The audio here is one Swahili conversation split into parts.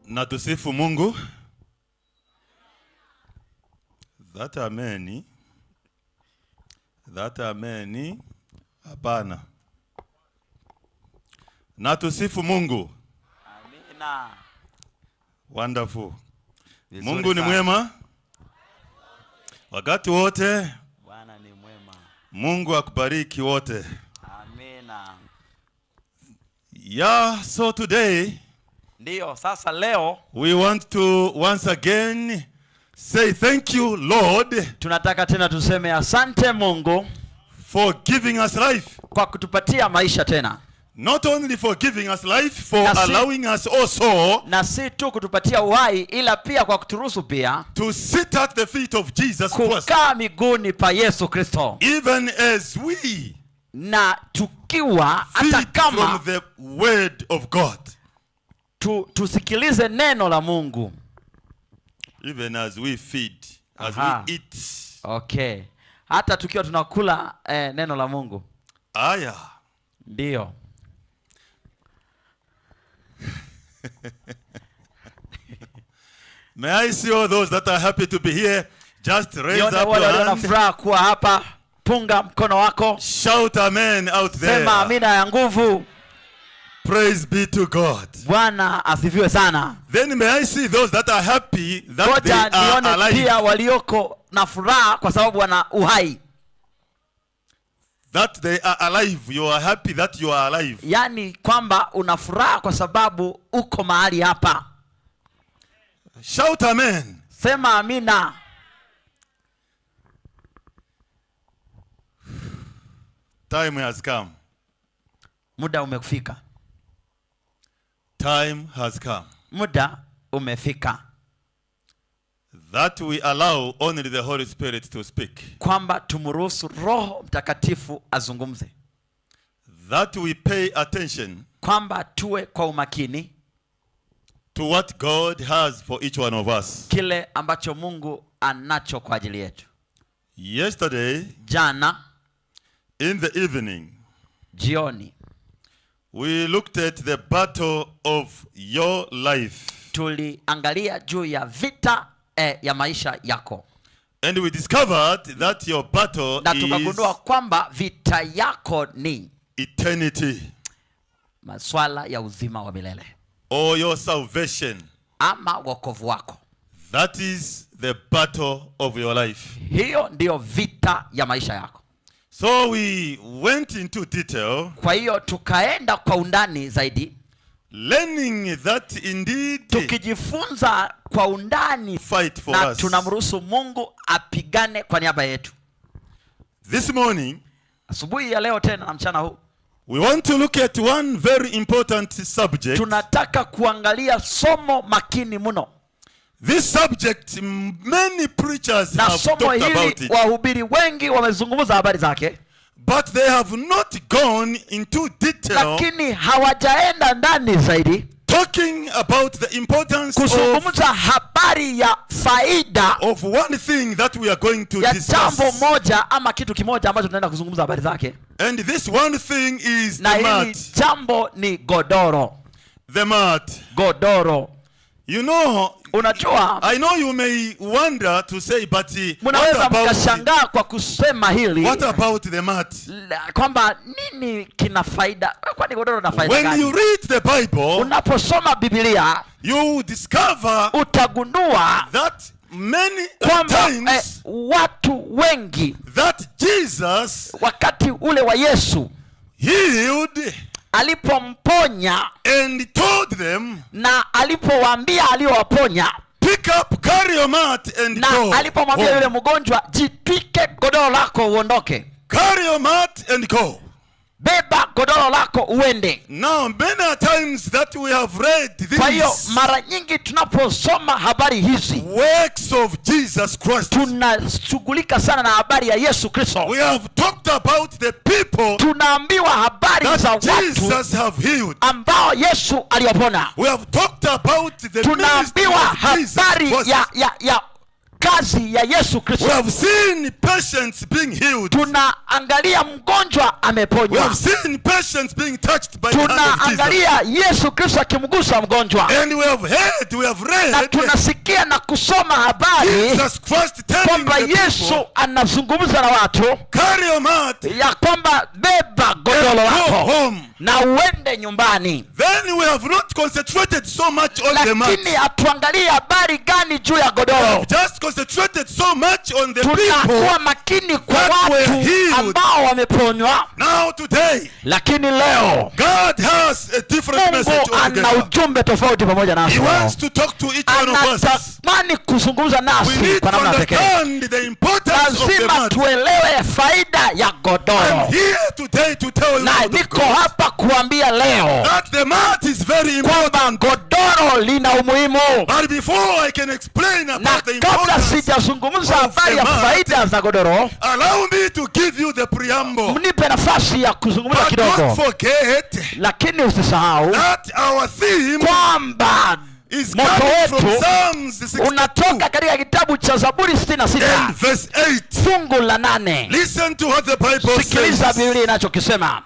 Na tusifu Mungu. That ameni. Hapana. Na tusifu Mungu. Amina. Wonderful. Mungu ni mwema. Wakati wote. Bwana ni mwema. Mungu akubariki wote. Amina. Yeah, so today Ndio, sasa leo we want to once again say thank you, Lord, tunataka tena tuseme asante Mungu for giving us life. kwa kutupatia maisha tena. Not only for giving us life, for allowing us also na si tu kutupatia uhai, ila pia kwa kuturuhusu pia to sit at the feet of Jesus Christ. Kukaa miguuni pa Yesu Kristo. Even as we na tukiwa hata kama from the word of God. Tusikilize neno la Mungu. Even as we feed, as we eat. Okay. Hata tukiwa tunakula neno la Mungu. Aya. Ndio. May I see all those that are happy to be here? Just raise up your hand. Furaha kuwa hapa. Punga mkono wako. Shout amen out there. Sema amina ya nguvu. Praise be to God. Bwana asifiwe sana. Then may I see those that are happy that they are alive. Pia walioko na furaha kwa sababu wana uhai. That they are alive. You are happy that you are alive. Yani kwamba una furaha kwa sababu uko mahali hapa. Shout amen. Sema amina. Time has come. Muda umefika. Time has come. Muda umefika. That we allow only the Holy Spirit to speak. Kwamba tumruhusu Roho Mtakatifu azungumze. That we pay attention. Kwamba tuwe kwa umakini. To what God has for each one of us. Kile ambacho Mungu anacho kwa ajili yetu. Yesterday, jana, in the evening, jioni, we looked at the battle of your life. Tuliangalia juu ya vita ya maisha yako. And we discovered that your battle na tukagundua kwamba vita yako ni eternity. Maswala ya uzima wa milele. Or your salvation. Ama wokovu wako. That is the battle of your life. Hiyo ndio vita ya maisha yako. So we went into detail. Kwa hiyo tukaenda kwa undani zaidi. Learning that indeed tukijifunza kwa undani fight for na us. tunamruhusu Mungu apigane kwa niaba yetu. This morning, asubuhi ya leo tena na mchana huu, we want to look at one very important subject. Tunataka kuangalia somo makini mno. This subject, many preachers have talked about it. Wahubiri wengi wamezungumza habari zake. But they have not gone into detail. Lakini hawajaenda ndani zaidi. Talking about the importance kuzungumza habari ya faida of one thing that we are going to discuss. Jambo moja ama kitu kimoja ambacho tunaenda kuzungumza habari zake. And this one thing is the mat. Na hili jambo ni godoro. The mat. Godoro. You know, unajua, I know you may wonder to say, but mnaweza mkashangaa kwa kusema hili. What about the mat? Kwamba nini kina faida? Kwani godoro na faida gani? When you read the Bible, unaposoma Biblia, you discover utagundua that many times watu wengi that Jesus wakati ule wa Yesu healed alipomponya and told them, na alipowaambia aliowaponya, pick up, carry your mat and go. Na alipomwambia yule mgonjwa, jitwike godoro lako uondoke. Carry your mat and go. Beba godoro lako uende. Now many times that we have read this, kwa hiyo mara nyingi tunaposoma habari hizi, works of Jesus Christ, tunashughulika sana na habari ya Yesu Kristo. We have talked about the people tunaambiwa habari za watu Jesus have healed, ambao Yesu aliwapona. We have talked about the tunaambiwa habari ya kazi ya Yesu Kristo. We have seen patients being healed. Tunaangalia mgonjwa We ameponywa. have seen patients being touched by the hand of Jesus. Tunaangalia Yesu Kristo akimgusa mgonjwa. And we have heard, we have Na read tunasikia na kusoma habari Jesus Christ telling kwamba the Yesu people, anazungumza na watu carry your mat ya kwamba beba godoro and go lako home. na uende nyumbani. Then we have not concentrated so much on the mat. Lakini hatuangalii habari gani juu ya godoro. Just concentrated so much on the people. Tunakuwa makini kwa that were watu healed. ambao wameponywa. Now today, Lakini leo God has a different message Mungu ana altogether. ujumbe tofauti pamoja nasi. He wants to talk to each one of us. Anatamani kuzungumza We nasi need kwa to namna pekee. understand the importance of the Lazima mat. tuelewe faida ya godoro. I'm here today to tell you Na about niko hapa kuambia leo that the mat is very kwamba important. godoro lina umuhimu. But before I can explain Na about the kabla importance, sijazungumza of habari the ya mat, faida za godoro, allow me to give you the preamble. mnipe nafasi ya kuzungumza But don't kidogo. forget Lakini usisahau that our theme kwamba is moto coming from wetu Psalms 62 unatoka katika kitabu cha Zaburi and 66 verse 8. fungu la 8. Listen to what the Bible Sikiliza says. Biblia inachokisema.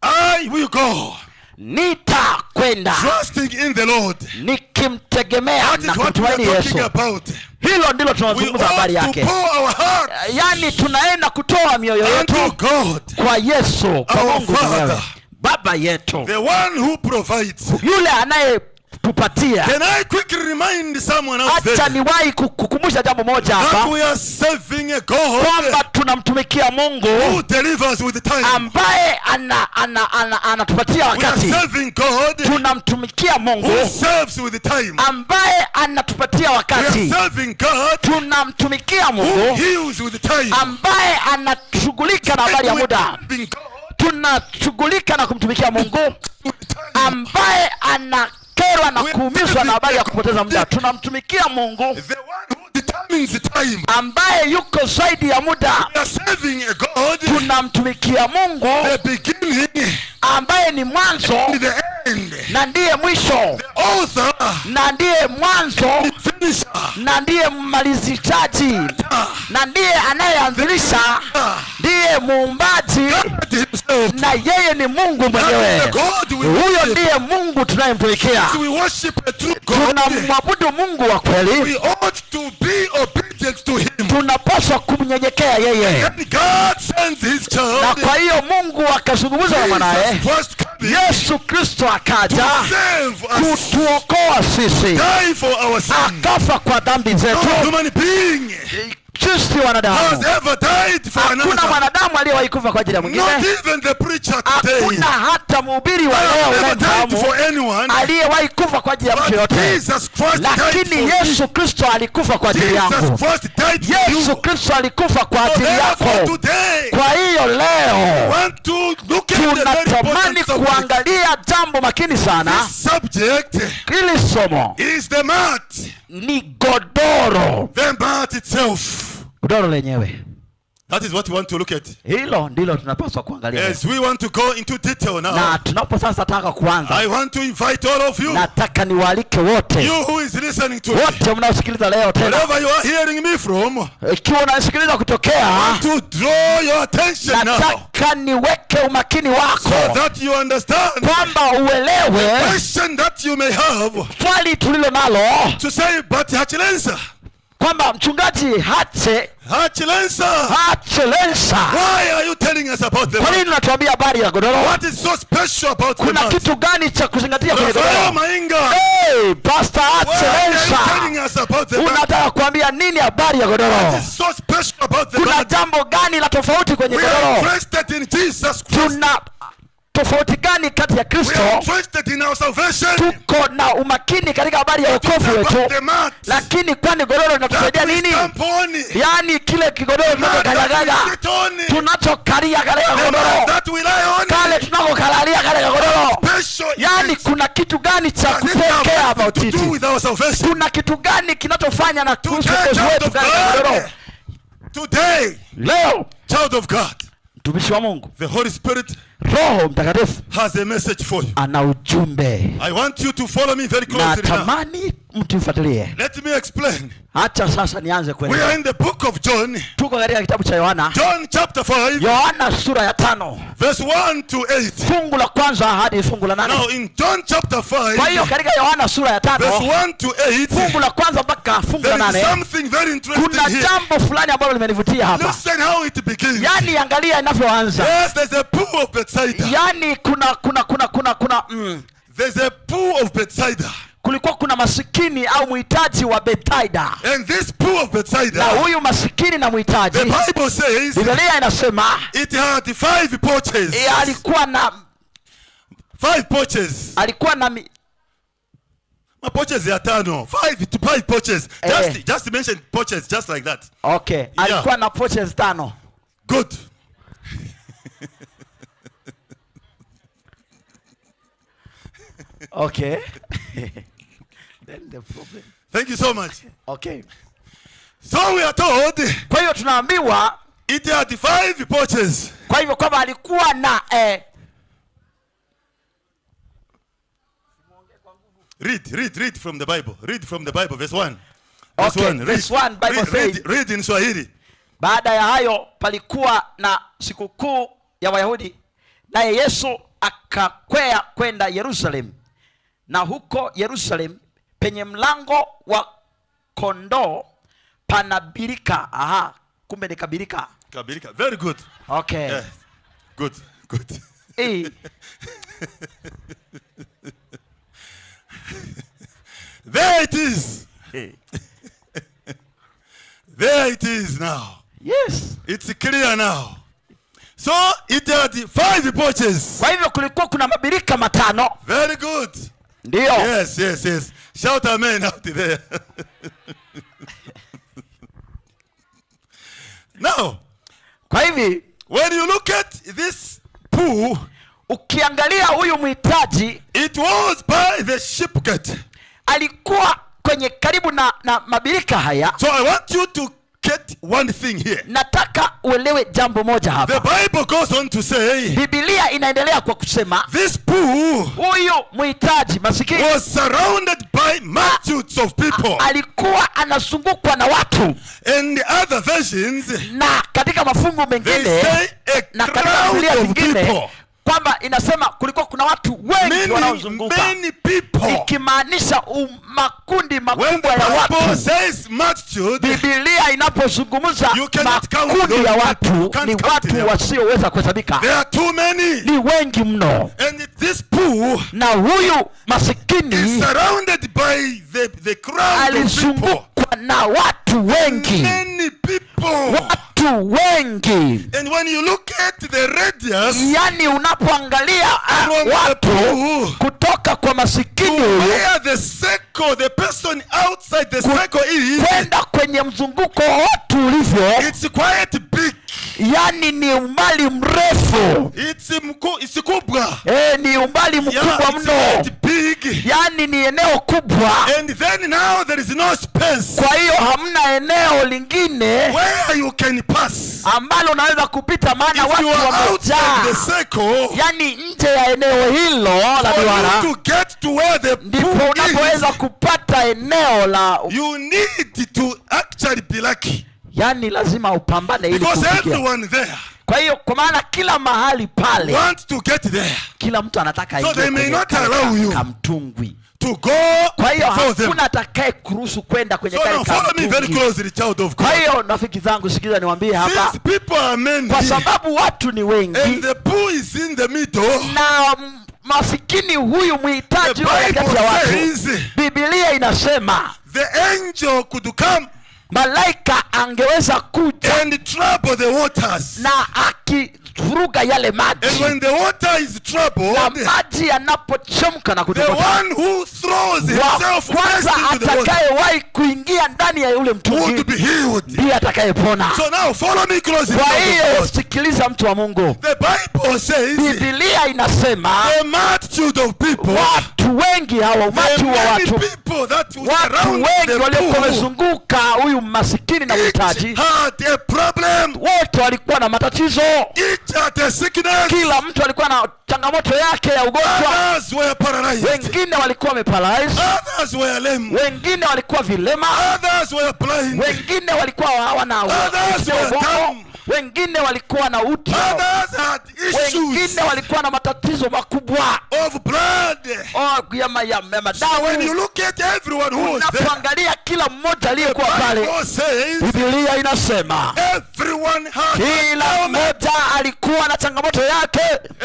I will go Nitakwenda trusting in the Lord. nikimtegemea That na is what we are kumtumaini talking Yesu. about. Hilo ndilo We tunazungumza habari ought to yake. pour our heart Yaani tunaenda kutoa mioyo unto yetu God, kwa Yesu, kwa our Mungu Father, mwenyewe, Baba yetu, the one who provides. yule anayetupatia. Can I quickly remind someone out Acha there niwahi kukumbusha jambo moja that hapa we are serving a God kwamba tunamtumikia Mungu who delivers with time. ambaye anatupatia We are wakati. serving God Tunamtumikia Mungu who serves with time. ambaye anatupatia We are wakati. serving God Tunamtumikia who Mungu heals with time. ambaye anashughulika na habari ya We are muda. serving God Tunashughulika na kumtumikia Mungu with time. ambaye anakerwa na kuumizwa na habari ya kupoteza muda. Tunamtumikia Mungu The one who determines the time. ambaye yuko zaidi ya muda. We are serving a God, Tunamtumikia Mungu the beginning ambaye ni mwanzo and the end, na ndiye mwisho the author, na ndiye mwanzo the finisher, na ndiye mmalizichaji na ndiye anayeanzilisha, ndiye muumbaji God himself. na yeye ni Mungu mwenyewe. The God we Huyo worship. ndiye Mungu tunayemtumikia. We worship a true God. Tunamwabudu Mungu wa kweli. We ought to be obedient to him. Tunapaswa kumnyenyekea yeye. And God sends his Na child, kwa hiyo Mungu akazungumza na mwanaye Jesus first coming, Yesu Kristo akaja save us, kutuokoa sisi, die for our sin. akafa kwa dhambi No zetu. human being Sisi has wanadamu, ever died for hakuna another. mwanadamu aliyewahi kufa kwa ajili ya Not mwingine. even the preacher today. Hakuna hata mhubiri wa I leo have never died unayemfahamu for anyone. aliyewahi kufa kwa ajili ya mtu But yote, Jesus Christ died lakini for me. Yesu Kristo alikufa kwa ajili Jesus yangu. Christ died for you. Yesu Kristo alikufa kwa So ajili therefore yako. today, Kwa hiyo leo want to look at the very tunatamani important subject. kuangalia jambo makini sana. This subject Hili somo is the mat. ni godoro, The mat itself. godoro lenyewe. That is what we want to look at. Hilo ndilo tunapaswa kuangalia leo. As we want to go into detail now, Na tunapo sasa taka kuanza, I want to invite all of you, nataka niwaalike wote, you who is listening to me, wote mnaosikiliza leo tena, wherever you are hearing me from, ikiwa unasikiliza kutokea, to draw your attention now, nataka niweke umakini so wako that you understand kwamba uelewe question that you may have swali tulilo nalo, to say, but Hachilensa, kwamba mchungaji Hachilensa, Hachelensa, why are you telling us about the kwa mat? nini unatuambia habari ya godoro? What is so special about the Kuna mat? kitu gani cha kuzingatia kwenye Rafael godoro? Mainga, Hey, Pastor why are you Hachelensa, telling us about the mat? unataka kuambia nini habari ya godoro? What is so special about the Kuna mat? jambo gani la tofauti kwenye We are godoro? interested in Jesus Christ. Tuna tofauti gani kati ya We are Kristo? interested in our salvation. Tuko na umakini katika habari ya wokovu About wetu, the mat. lakini kwani godoro linatusaidia That we nini? stamp on. Yaani kile kigodoro Mat that tunachokanyagaga, we sit on. tunachokalia katika The mat godoro, that we lie on. kale tunakokalalia katika godoro. Special Yaani events kuna kitu gani cha that kupekea have about to it? do with our salvation. Kuna kitu gani kinachofanya na kuhusu Today, wokovu child wetu of katika godoro? God. Today, Leo child of God, mtumishi wa Mungu, the Holy Spirit Roho Mtakatifu has a message for you. ana ujumbe. I want you to follow me very closely now. Natamani mtufuatilie. Let me explain. Acha sasa nianze We are kueleza. in the book of John. Tuko katika kitabu cha Yohana. John chapter 5. Yohana sura ya 5. Verse 1 to 8. Fungu la kwanza hadi fungu la 8. Now in John chapter 5. Kwa hiyo katika Yohana sura ya 5. Verse 1 to 8. Fungu la kwanza mpaka fungu la There is 8. something very interesting Kuna here. jambo fulani ambalo limenivutia hapa. Listen how it begins. Yaani angalia inavyoanza. Yes, there's a pool of Bethsaida. Yaani kuna There's a pool of Bethsaida. kulikuwa kuna masikini au muhitaji wa Bethsaida. And this pool of Bethsaida, Na huyu masikini na muhitaji, the Bible says, Biblia inasema it had 5 porches. alikuwa na 5 porches. alikuwa na Porches ya 5. 5 porches. Just mention porches just like that. okay, alikuwa na porches 5. Good. Okay. Then the problem. Thank you so much. Okay. So we are told Kwa hiyo tunaambiwa it had 5 porches. kwa hivyo kwamba alikuwa na Read from the Bible. Read from the Bible, verse 1. Verse okay, 1. verse 1 Bible says, read in Swahili. baada ya hayo palikuwa na sikukuu ya Wayahudi, naye Yesu akakwea kwenda Yerusalemu. Na huko Yerusalemu penye mlango wa kondoo pana birika. Aha, kumbe ni kabirika. Kabirika. Very good. Okay. Yeah. Good. There it is. There it is now. Yes. It's clear now. So it had 5 porches. Kwa hivyo kulikuwa kuna mabirika 5. Very good. Ndio. Yes. Shout amen out there. Now, kwa hivi when you look at this pool, ukiangalia huyu mhitaji, it was by the sheep gate. alikuwa kwenye karibu na mabirika haya. So I want you to get one thing here. Nataka uelewe jambo moja hapa. The Bible goes on to say, Biblia inaendelea kwa kusema this pool huyu mhitaji masikini was surrounded by multitudes of people. alikuwa anazungukwa na watu. In the other versions, Na katika mafungu they mengine say a na katika crowd Biblia of zingine people. kwamba inasema kulikuwa kuna watu wengi wanaozunguka, Many people. ikimaanisha makundi When makubwa the ya Bible watu. says multitude, Biblia inapozungumza You cannot count makundi those ya people. watu, You can't ni count them. watu wasioweza kuhesabika, there are too many. ni wengi mno. And this pool Na huyu is masikini surrounded by the crowd of people. alizungukwa na watu wengi, Many people. watu wengi. And when you look at the radius Yani unapoangalia from the watu pool kutoka kwa masikini to huyu where the circle, the person outside the circle is, kwenda kwenye mzunguko wote ulivyo, it's quite big. yani ni umbali mrefu, It's kubwa. ni umbali mkubwa Yeah, it's mno, quite big. yani ni eneo kubwa. And then now there is no space Kwa hiyo hamna eneo lingine where you can pass. ambalo unaweza kupita, maana If watu you are outside wamejaa, the circle, yani nje ya eneo hilo la for duara, you to get to where the ndipo pool unapoweza is, kupata eneo la, you need to actually be lucky. yani lazima upambane ili Because kufikia. everyone there Kwa hiyo kwa maana kila mahali pale wants to get there. kila mtu anataka So aingie they may kwenye not kale allow you kamtungwi. to go Kwa hiyo for them. hakuna atakaye kuruhusu kwenda kwenye So kale now follow me very kamtungwi. closely, child of Kwa God. hiyo rafiki zangu, sikiza niwaambie hapa, Since people are many kwa sababu watu ni and wengi the pool is in the middle, na masikini huyu the mhitaji wa Bible kati ya watu, says Biblia inasema the angel could come malaika angeweza kuja and trouble the waters. na akivuruga yale And maji, when the water is na troubled, maji yanapochemka na the kutokota, one who throws wa himself first kwanza into the water atakayewahi kuingia ndani ya yule would mtungi be healed. ndiye atakayepona. So now follow me closely. Kwa child of hiyo God. sikiliza, mtu wa Mungu, The Bible says Biblia inasema the multitude of people, watu wengi hawa, the umati wa many watu, people that would watu surround wengi the waliokuwa pool, wamezunguka huyu masikini na each mhitaji, had a problem. wote walikuwa na matatizo, Each had a sickness. Kila mtu alikuwa na changamoto yake ya ugonjwa. Others were paralyzed. Wengine walikuwa wameparalyzed. Others were lame. Wengine walikuwa vilema. Others were blind. Wengine walikuwa hawana Others were dumb. Wengine walikuwa na uti. Others had issues Wengine walikuwa na matatizo makubwa. of blood. Ya So when you damu. look at everyone who was there, Unapoangalia kila mmoja aliyekuwa pale, Bible says Biblia inasema everyone had kila an ailment, mmoja alikuwa na changamoto yake,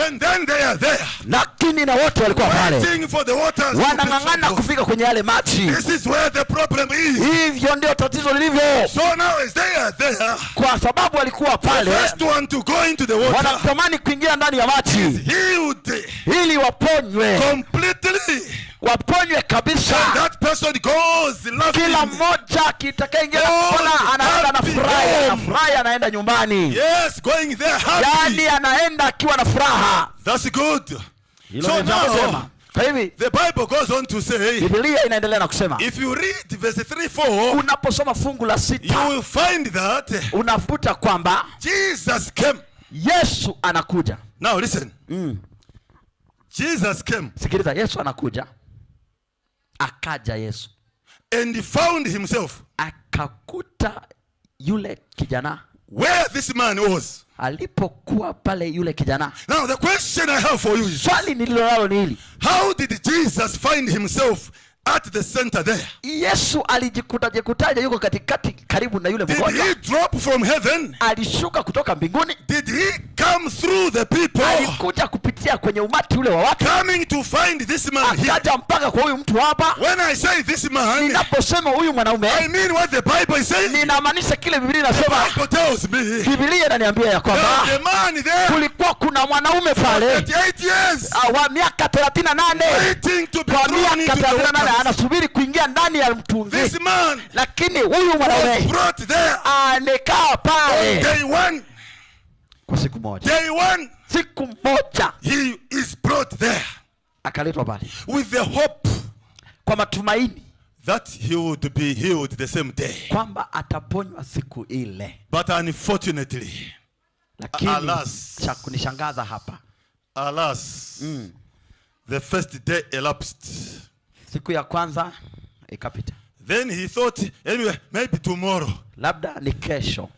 and then they are there lakini na wote walikuwa pale waiting for the waters to be wanang'ang'ana troubled. kufika kwenye yale maji. This is where the problem is. Hivyo ndio tatizo lilivyo, So now as they are there, kwa sababu walikuwa the pale first one to go into the water wanatamani kuingia ndani ya maji healed ili waponywe, completely. waponywe kabisa. And that person goes Kila laughing. mmoja kitakaingia kupona anaenda na furaha, anaenda nyumbani. Yes, going there happy. Yani anaenda akiwa na furaha. That's good. Hilo So ni jambo now, jema. Kwa hivi the Bible goes on to say, Biblia inaendelea na kusema, if you read verse 3-4, unaposoma fungu la you 6 will find that unafuta kwamba Jesus came. Yesu anakuja. Now listen. Jesus came Sikiliza, Yesu anakuja. Akaja Yesu, and he found himself akakuta yule kijana where this man was. alipokuwa pale. Yule kijana, Now the question I have for you is, swali nililo nalo ni hili: how did Jesus find himself at the center there? Yesu alijikutaje yuko katikati karibu na yule Did mgonjwa? he drop from heaven? Alishuka kutoka mbinguni? Did he come through the people, Alikuja kupitia kwenye umati ule wa watu, coming to find this man here? akaja mpaka kwa huyu mtu hapa? When I say this man, Ninaposema huyu mwanaume, I mean what the Bible is saying. ninamaanisha kile Biblia The inasema. Bible tells me Biblia inaniambia ya there was kwamba a man there kulikuwa kuna mwanaume pale 38 years wa miaka 38, waiting to be kwa thrown miaka into the 38 waters. anasubiri kuingia ndani ya mtungi, This man lakini huyu was mwanaume brought there amekaa pale day one. kwa siku moja. Day one, Siku moja he is brought there akaletwa pale with the hope kwa matumaini that he would be healed the same day. kwamba ataponywa siku ile, But unfortunately, lakini alas. cha kunishangaza hapa, alas, the first day elapsed. siku ya kwanza ikapita, Then he thought, anyway, maybe tomorrow. labda ni kesho.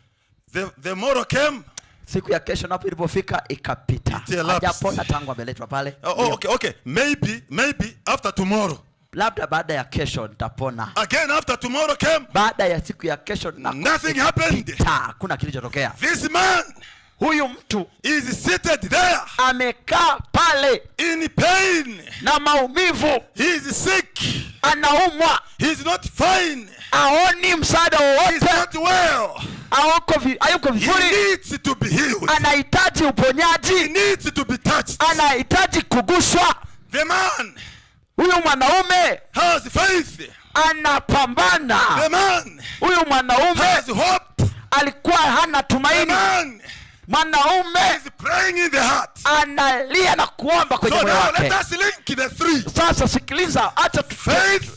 The morrow came. Siku ya kesho napo ilipofika ikapita, It elapsed. hajapona tangu ameletwa pale. Okay. Maybe after tomorrow. Labda baada ya kesho nitapona. Again, after tomorrow came. Baada ya siku ya kesho Nothing happened. hakuna kilichotokea. This man Huyu mtu is seated there amekaa pale in pain. na maumivu, He is sick. anaumwa, He is not fine. aoni msaada He is wowote, not well. hayuko He vizuri, needs to be healed. anahitaji He uponyaji, needs to be touched. anahitaji kuguswa. The man Huyu mwanaume has faith. anapambana. The man Huyu mwanaume has hope. alikuwa hana The tumaini. man Mwanaume is praying in the heart. analia na kuomba kwenye So moyo now wake. let us link the three. Sasa sikiliza, acha Faith,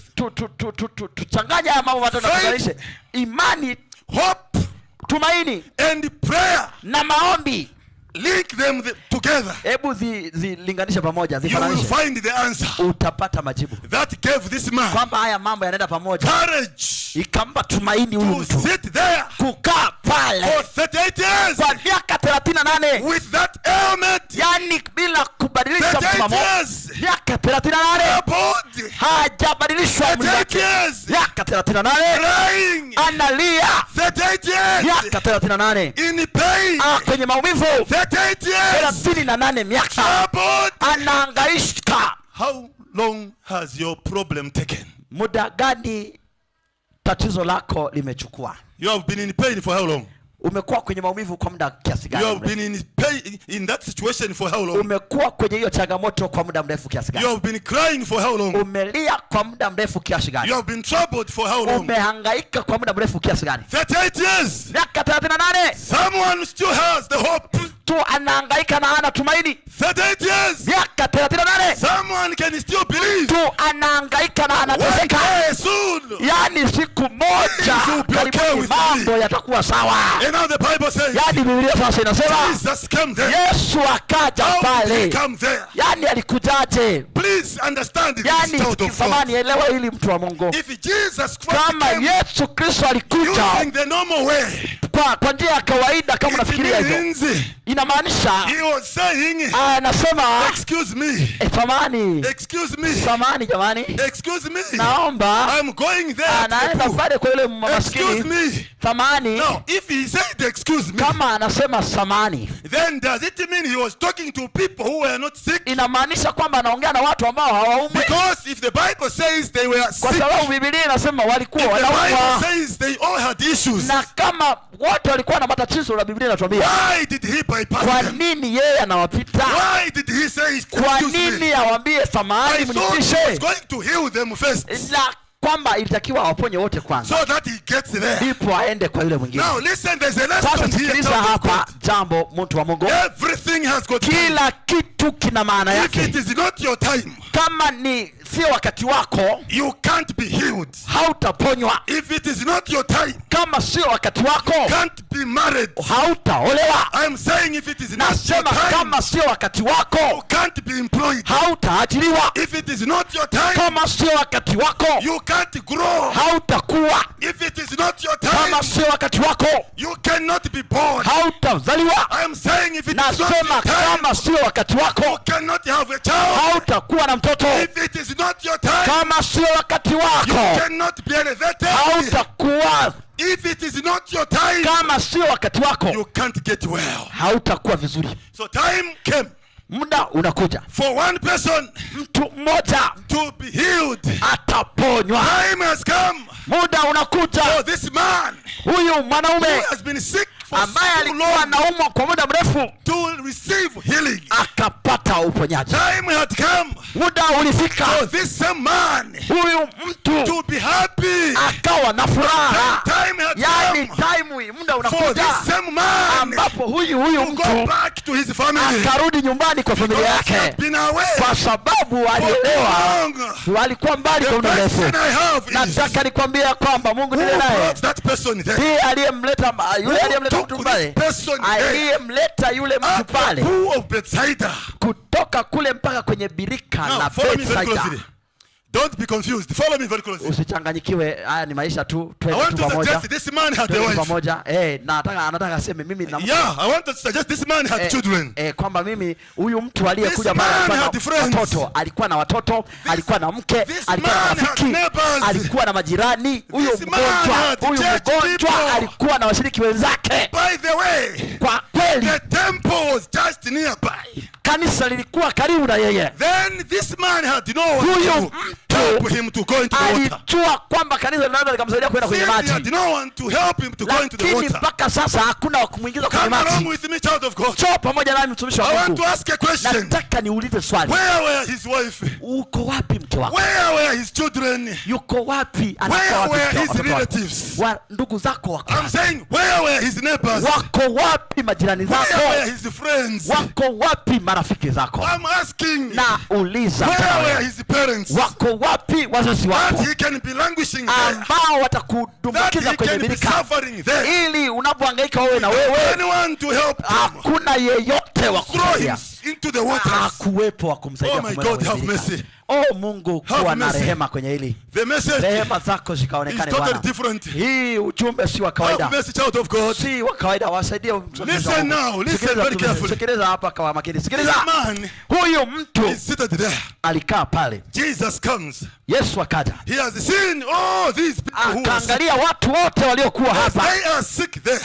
tuchanganye haya mambo matatu, Faith, tuunganishe imani, hope, tumaini and prayer. na maombi. Link them together. Hebu zilinganishe pamoja, You will zifananishe, find the answer utapata majibu that gave this man kwamba haya mambo yanaenda pamoja. courage Ikampa tumaini huyu to mtu sit there kukaa pale for 38 years kwa miaka 38, with that ailment. yani bila kubadilisha 38 msimamo. years. Miaka 38 Body. hajabadilishwa mwili 38 wake. years. Miaka 38 Crying. analia. 38 years. Miaka 38 In pain. kwenye maumivu. 38 years. 38 miaka Troubled. anahangaika. How long has your problem taken? Muda gani tatizo lako limechukua? You have been in pain for how long? Umekuwa kwenye maumivu kwa muda kiasi You have gani? been in pain in that situation for how long? Umekuwa kwenye hiyo changamoto kwa muda mrefu kiasi You gani? have been crying for how long? Umelia kwa muda mrefu kiasi You gani? have been troubled for how long? Umehangaika kwa muda mrefu kiasi gani? 38 years. Miaka 38. Someone still has the hope. mtu anahangaika na hana tumaini. 38 years. Miaka 38. Someone can still believe. Mtu anahangaika na anateseka. Soon. Yani siku moja karibuni mambo yatakuwa sawa. And now the Bible says, yani Biblia sasa inasema Jesus came there. Yesu akaja pale. Come there. Yani alikujaje? Please understand this. Yani samani elewa hili mtu wa Mungu. If Jesus Christ kama Yesu Kristo alikuja the normal way, kwa njia ya kawaida kama unafikiria hivyo, inamaanisha he was saying, anasema excuse me, excuse me, samani jamani, excuse me, naomba, I'm going there, anaenda pale kwa yule maskini, excuse me, samani. Now if he said excuse me, kama anasema samani, then does it mean he was talking to people who were not sick? Inamaanisha kwamba anaongea na watu ambao hawaumwi. Because if the Bible says they were sick, kwa sababu Biblia inasema walikuwa wanaumwa, the Bible says they all had issues, na kama wote walikuwa na matatizo, na Biblia inatuambia why did he bypass kwa them? nini yeye anawapita? Why did he say kwa nini awaambie samahani mnipishe? He was going to heal them first, na kwamba ilitakiwa awaponye wote kwanza, so that he gets there, ndipo aende kwa yule mwingine. Now listen, there's a lesson here. Sikiliza hapa jambo, mtu wa Mungu. Everything has got kila kitu kina maana yake. If it is not your time, kama ni sio wakati wako, you can't be healed. Hautaponywa. If it is not your time, kama sio wakati wako, can't be married. Hautaolewa. I'm saying if it is not your Nasema time, kama sio wakati wako, you can't be employed. Hautaajiriwa. If it is not your time, kama sio wakati wako, you can't grow. Hautakuwa. If it is not your time, kama sio wakati wako, you cannot be born. Hautazaliwa. I'm saying if it is not Nasema your time, kama sio wakati wako, you cannot have a child. Hautakuwa na mtoto. If it is not your time, kama sio wakati you wako, cannot be elevated. Hautakuwa. If it is not your time, kama sio wakati wako, you can't get well. Hautakuwa vizuri. So time came, muda unakuja, for one person, mtu mmoja, to be healed. Ataponywa. Time has come, muda unakuja, for this man, huyu mwanaume who has been sick for ambaye so alikuwa long, anaumwa kwa muda mrefu, to receive healing. akapata uponyaji. Time had come, muda ulifika, for this same man, huyu mtu, to be happy. akawa na furaha. Time had Yani come, muda for unakuja, this same man, ambapo huyu to mtu go back to his family. akarudi nyumbani kwa familia Because he yake, had been away kwa sababu for alielewa long. walikuwa mbali kwa The muda mrefu. person I have is, Nataka nikwambia kwamba Mungu who ndiye naye, brought that person there? ndiye aliyemleta yule aliyemleta mtu Took pale, this person there aliyemleta yule mtu at the pale pool of Bethsaida. kutoka kule mpaka kwenye birika Now la follow me very Bethsaida. closely. Don't be confused. Follow me very closely. Usichanganyikiwe, haya ni maisha tu, I twende want tu to pamoja, suggest this man had a twende wife. pamoja. Anataka aseme mimi na mke. Yeah, I want to suggest this man had children. Kwamba mimi huyu mtu aliyekuja This pale man alikuwa had na friends. watoto, alikuwa na watoto, alikuwa na mke, This alikuwa na man had rafiki, neighbors. alikuwa na majirani. Huyu This man had church mgonjwa people. alikuwa na washiriki wenzake. By the way, Kwa kweli the temple was just nearby. kanisa lilikuwa karibu na yeye. Then this man had no one Huyu to help him to go into the water. alijua kwamba kanisa linaweza likamsaidia kwenda kwenye Since maji, he had no one to help him to go into the lakini water. mpaka sasa hakuna wa kumuingiza kwenye Come along maji. with me, child of God. Njoo pamoja nami mtumishi wa I want Mungu. to ask a question. Nataka niulize swali. Where were his wife? Uko wapi mke wako? Where were his children? Yuko wapi? Anakaa Where wapi were mke his wako? relatives? Ndugu zako wako I'm wapi? saying, where were his neighbors? Wako wapi majirani Where zako? were his friends? Wako wapi marafiki zako? I'm asking, Na uliza where tena were wewe. his parents? Wako wapi wazazi That wako he can be languishing there. ambao That watakudumbukiza he kwenye can be birika suffering there. ili unapohangaika wewe na wewe Anyone to help him. hakuna yeyote wa Throw him kumsaidia, into the waters. hakuwepo wa kumsaidia Oh my kumweka God, kwenye have birika. mercy. Oh Mungu, Have kuwa na mercy. rehema kwenye hili. The message Rehema zako is zikaonekane totally Bwana. different. Hii ujumbe si wa Have kawaida. mercy, child of God. Si wa kawaida, wasaidie mtumishi wa Listen Mungu. now, listen Sikiliza very mtumishi, carefully. sikiliza hapa kwa makini. Sikiliza. This man Huyu mtu is seated there. alikaa pale. Jesus comes. Yesu akaja. He has seen all these people who are sick. Akaangalia watu wote waliokuwa As hapa. they are sick there.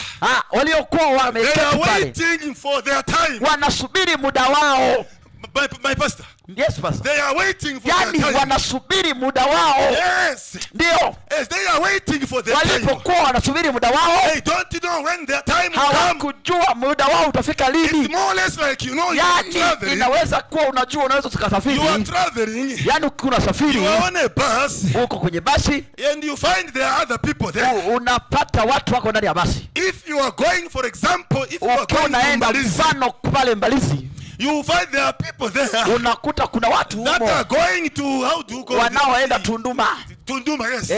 Waliokuwa They wameketi are pale. waiting for their time. Wanasubiri muda wao. My pastor. Yes, pastor. They are waiting for Yani their time. wanasubiri muda wao. Yes. Ndio. Yes, they are waiting for their time. Walipokuwa wanasubiri muda wao, They don't know when their time will come. hawakujua muda wao utafika It's lini. more or less like, you know, you are Yani traveling. inaweza kuwa unajua unaweza tukasafiri. You are traveling. Yani kuna safiri, You are on a bus. uko kwenye basi, And you find there are other people there. unapata watu wako ndani ya basi. If you are going, for example, if you are Ukiwa going to unaenda Mbalizi, mfano pale Mbalizi, you find there are people there unakuta kuna watu that humo are going to, how do you call wanaoenda it? Tunduma. Tunduma, yes.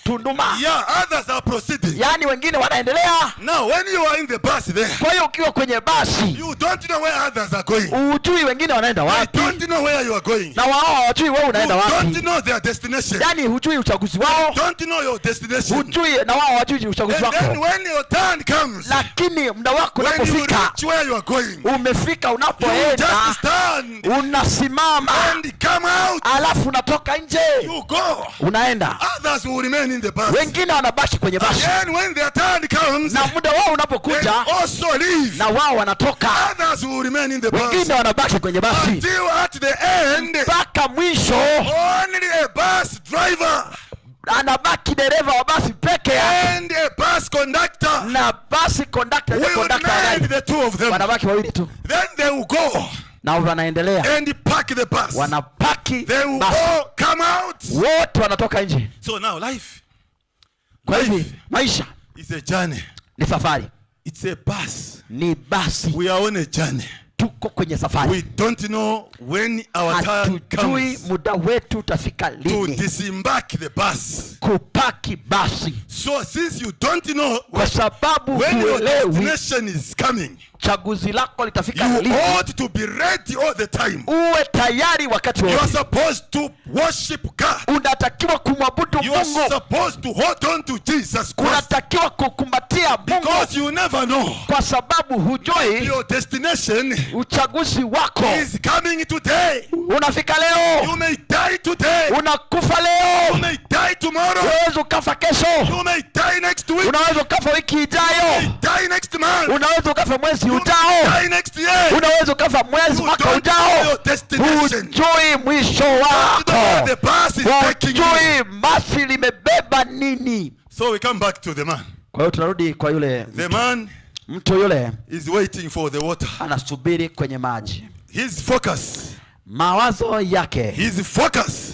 Tunduma. Yeah, others are proceeding. Yani wengine wanaendelea. Now, when you are in the bus there, Kwa hiyo ukiwa kwenye basi, you don't know where others are going. hujui wengine wanaenda You wapi, don't know where you are going. na wao hawajui wewe You unaenda don't wapi. know their destination. Yani hujui uchaguzi wao, Don't know your destination. hujui na wao hawajui uchaguzi And then wako. when your turn comes, Lakini muda wako when you unapofika, reach where you are going, umefika, you unapoenda just stand unasimama, and come out. alafu unatoka nje, You go. unaenda. Others will remain in the bus. Wengine wanabaki kwenye basi, Again, when their turn comes, na muda wao they unapokuja, also leave. na wao wanatoka. Others will remain in the bus Wengine wanabaki kwenye basi until at the end, mpaka mwisho. only a bus driver Anabaki dereva wa basi peke yake and a bus conductor na basi conductor will remain, gari. the two of them. Wanabaki wawili tu, Then they will go na wanaendelea, and park the bus. wanapaki They will basi, all come out. wote wanatoka nje. So now life Kwa hivi maisha is a journey. ni safari, It's a bus. ni basi, We are on a journey. tuko kwenye We safari. don't know when our turn Hatujui comes muda wetu utafika to lini disembark the bus. kupaki basi, So since you don't know kwa sababu when your huelewi destination is coming, chaguzi lako litafika you lini, ought to be ready all the time. uwe tayari wakati You are wote. supposed to worship God. Unatakiwa kumwabudu You are Mungu, supposed to hold on to Jesus Christ, unatakiwa kukumbatia Mungu, because you never know kwa sababu hujui your destination uchaguzi wako is coming today. unafika leo. You may die today. Unakufa You leo, may die tomorrow. unaweza ukafa kesho, You may die next week. unaweza ukafa wiki You ijayo, may die next month. unaweza ukafa mwezi You may ujao, die next year. unaweza ukafa mwezi You mwaka don't know ujao. your destination. Hujui mwisho You don't know wako, where the bus is taking you. hujui basi limebeba nini. So we come back to the man. Kwa hiyo tunarudi kwa yule The man mtu, yule is waiting for the water. anasubiri kwenye maji. His focus,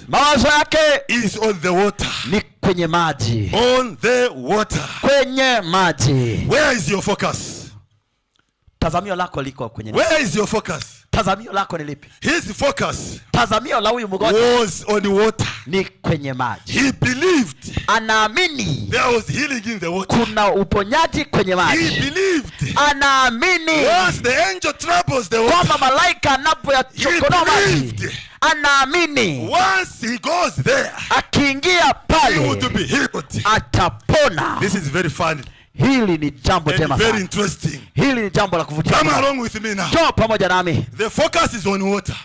Mawazo yake is on the water. ni kwenye maji, On the water. kwenye maji. Where is your focus? Tazamio lako liko kwenye nini? Where is your focus? Tazamio lako ni lipi? His focus Tazamio la huyu mgonjwa was on water. ni kwenye maji. He believed Anaamini there was healing in the water. kuna uponyaji kwenye He maji. believed Anaamini once the angel troubles the water, kwamba malaika anapoyachokonoa He maji, believed. anaamini once he goes there, akiingia he would pale be healed. atapona. This is very fun Hili ni jambo and jema very sana. interesting. Hili ni jambo la kuvutia Come sana. along with me now. Njoo pamoja nami. The focus is on water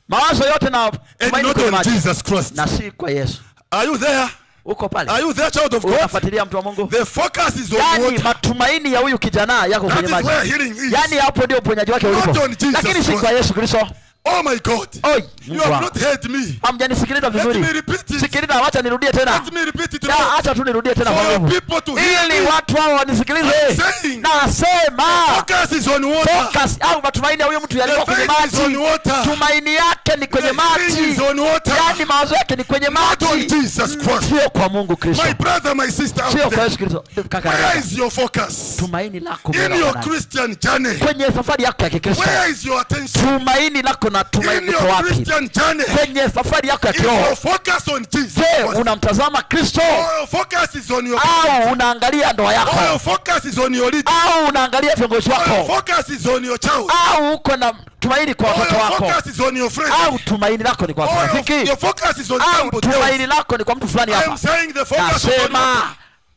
Mawazo yote na and tumaini not kwenye on maji Jesus Christ. na si kwa Yesu. Are you there? Uko pale? Are you there, child of God? Unafuatilia mtu wa Mungu? The focus is on Yani water. matumaini ya huyu kijana yako That kwenye is maji. where healing is. Yani hapo ndio uponyaji wake Not ulipo. on Jesus Lakini si Christ. kwa Yesu Kristo. Oh my God. Oi, You Mungu have wangu. not heard me. Hamjanisikiliza Let vizuri. me repeat it. Sikiliza, acha nirudie tena. Let me repeat it Ya, now. acha tu nirudie tena For kwa nguvu. people to hear Ili me. watu hao wanisikilize. I'm saying. Nasema Focus is on water. focus au matumaini ya huyo mtu yalikuwa The kwenye faith is on maji. water. Tumaini yake ni kwenye The faith maji. is on water. Yani mawazo yake ni kwenye Not on maji. Jesus Christ. Sio kwa Mungu Kristo. My brother, my sister out Sio kwa there. Yesu Kristo. Kaka, Where is your focus? tumaini lako In mbele your ya Bwana. Christian journey. Kwenye safari yako ya Kikristo. Where is your attention? Tumaini lako na In tumaini liko your wapi? Christian journey. Kwenye safari yako ya Is your kiroho. focus on Jesus Je, Christ? unamtazama Kristo Or your focus is on your au unaangalia ndoa Or your yako focus is on your leader. au unaangalia viongozi Or your wako focus is on your child. au uko na tumaini kwa Or watoto your wako focus is on your friend. au tumaini lako ni kwa Or rafiki your focus is on au somebody tumaini else. lako ni kwa mtu fulani I am hapa. saying the focus is on Nasema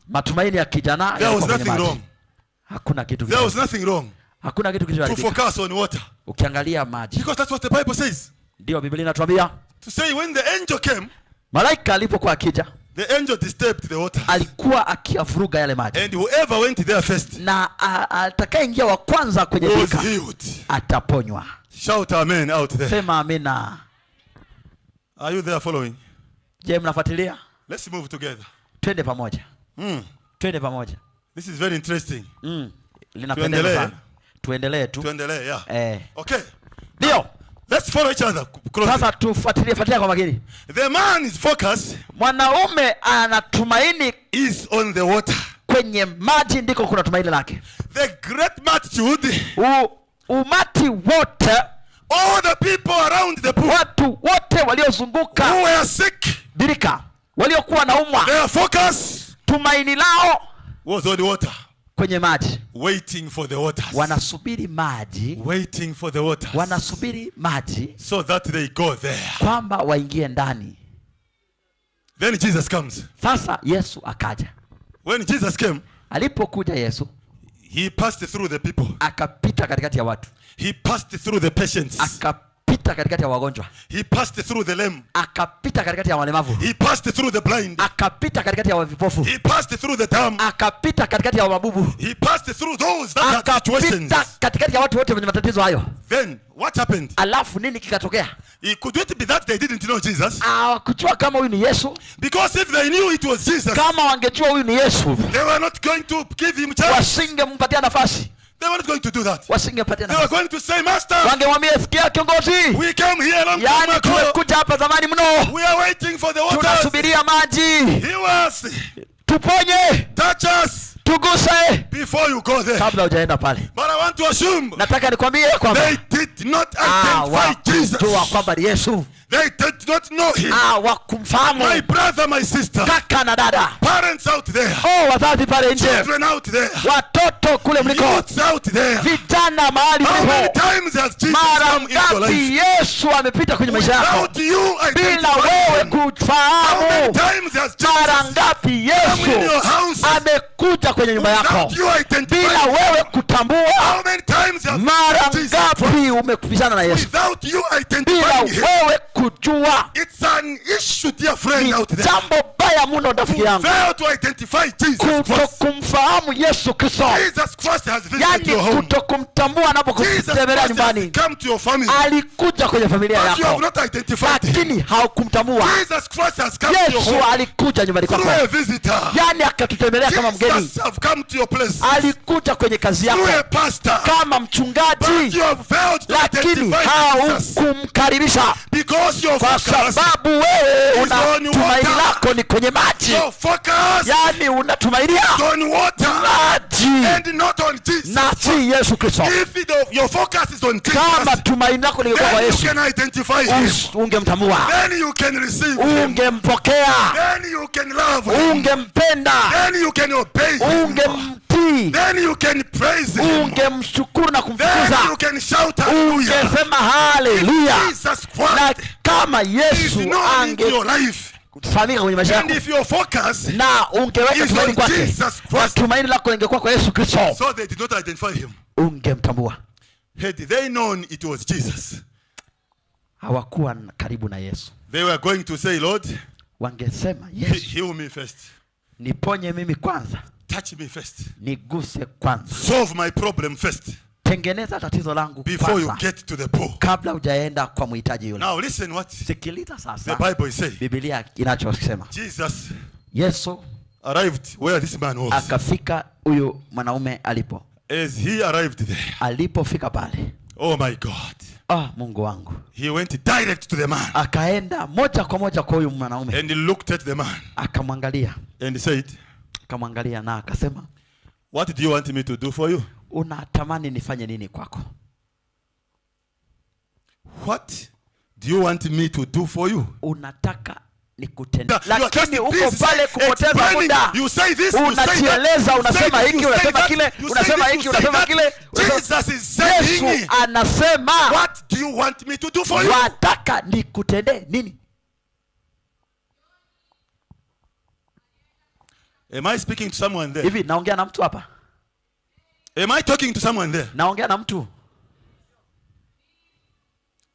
matumaini ya kijana There yalikuwa was kwenye nothing maji. wrong. Hakuna kitu There was kile. nothing wrong Hakuna kitu to kilichoharibika. focus on water. Ukiangalia maji. Because that's what the Bible says. Ndio Biblia inatuambia To say when the angel came, malaika alipokuwa akija the angel disturbed the water. alikuwa akiyavuruga yale maji. And whoever went there first Na atakayeingia wa kwanza kwenye was birika healed. ataponywa. Shout amen out there. Sema amina. Are you there following? Je, mnafuatilia? Let's move together. Twende pamoja. Twende pamoja. This is very interesting. Linapendeza sana. Tuendelee tu. Tuendelee, yeah. Okay. Ndio. Let's follow each other closely. Sasa tufuatilie kwa makini. The man is focused. Mwanaume anatumaini is on the water. Kwenye maji ndiko kuna tumaini lake. The great multitude. Umati wote. All the people around the pool. Watu wote waliozunguka. Who were sick. Birika. Waliokuwa naumwa. Their focus. Tumaini lao was on the water. Kwenye maji. Waiting for the waters. Wanasubiri maji. Waiting for the waters. Wanasubiri maji. So that they go there. Kwamba waingie ndani. Then Jesus comes. Sasa Yesu akaja. When Jesus came, alipokuja Yesu, he passed through the people. Akapita katikati ya watu. He passed through the patients. Akapita katikati ya wagonjwa. He passed through the lame. Akapita katikati ya walemavu. He passed through the blind. Akapita katikati ya vipofu. He passed through the dumb. Akapita katikati ya mabubu. He passed through those that had situations. Akapita katikati ya watu wote wenye matatizo hayo. Then what happened? Alafu nini kikatokea? Could it be that they didn't know Jesus? Kujua kama huyu ni Yesu. Because if they knew it was Jesus, kama wangejua huyu ni Yesu, they were not going to give him chance. Wasingempatia nafasi. They were not going to do that. Wasingempatia nafasi. They were going to say, Master, wangemwambia sikia kiongozi, we came here long time ago. Tumekuja hapa zamani mno. We are waiting for the waters. Tunasubiria maji. He was. Tuponye. Touch us. Tuguse. Before you go there. Kabla hujaenda pale. But I want to assume. Nataka nikwambie kwamba they did not identify Jesus. Kwamba Yesu. They did not know him. Wakumfahamu. My brother, my sister. Kaka na dada. Parents out there. Wazazi pale nje. Children out there. Watoto kule mliko. Youths out there. Vijana mahali mliko. How many times has Jesus come into your life? Yesu amepita kwenye maisha yako. Without you bila wewe kufahamu. How many times has Jesus mara ngapi Yesu amekuja kwenye nyumba yako bila wewe kutambua? How many times has mara ngapi umekupishana na Yesu without you bila wewe kujua? It's an issue, dear friend out there. Jambo baya mno rafiki yangu. Fail to identify Jesus Christ. Kutokumfahamu Yesu Kristo. Jesus Christ has visited your home. Kutokumtambua anapokutembelea nyumbani. Come to your family. Alikuja kwenye familia yako. You have not identified him. Lakini haukumtambua. Jesus Christ has come to your home. Yesu alikuja nyumbani kwako. Through a visitor. Akatutembelea kama mgeni. Jesus have come to your place. Alikuja kwenye kazi yako. Through a pastor. Kama mchungaji. But you have failed to identify Jesus. Haukumkaribisha. Because your focus. Kwa sababu wewe una tumaini lako ni kwenye maji. Your focus. Unatumainia on water. Maji. And not on Jesus. Na si Yesu Kristo. If your focus is on Jesus. Kama tumaini lako lingekuwa kwa Yesu. You can identify him. Ungemtambua. Then you can receive him. Ungempokea. Then you can love him. Ungempenda. Then you can obey him. Ungemtii. Then you can praise him. Ungemshukuru na kumtukuza. Then you can shout hallelujah. Ungesema hallelujah. Jesus Christ. Na kama Yesu angefahamika kwenye maisha yako. And if your focus na ungeweka tumaini kwake. Tumaini lako lingekuwa kwa Yesu Kristo. So they did not identify him. Ungemtambua. Had they known it was Jesus, hawakuwa karibu na Yesu. They were going to say, Lord, wangesema Yesu, heal me first. Niponye mimi kwanza. Touch me first. Niguse kwanza. Solve my problem first. Tengeneza tatizo langu before kwanza. You get to the poor. Kabla hujaenda kwa mhitaji yule. Now listen what sikiliza sasa. The Bible is saying. Biblia inachosema. Jesus Yesu arrived where this man was. Akafika huyo mwanaume alipo. As he arrived there. Alipofika pale. Oh my God. Mungu wangu. He went direct to the man. Akaenda moja kwa moja kwa huyo mwanaume. And he looked at the man. Akamwangalia. And he said, akamwangalia na akasema, what do you want me to do for you? Unatamani nifanye nini kwako? What do you want me to do for you? Unataka nikutendee. Lakini uko pale kupoteza muda. You say this, unajieleza, unasema hiki, unasema kile, unasema hiki, unasema kile. Jesus is saying, Yesu anasema, what do you want me to do for you? Unataka nikutendee nini? Am I speaking to someone there? Hivi naongea na mtu hapa? Am I talking to someone there? Naongea na mtu.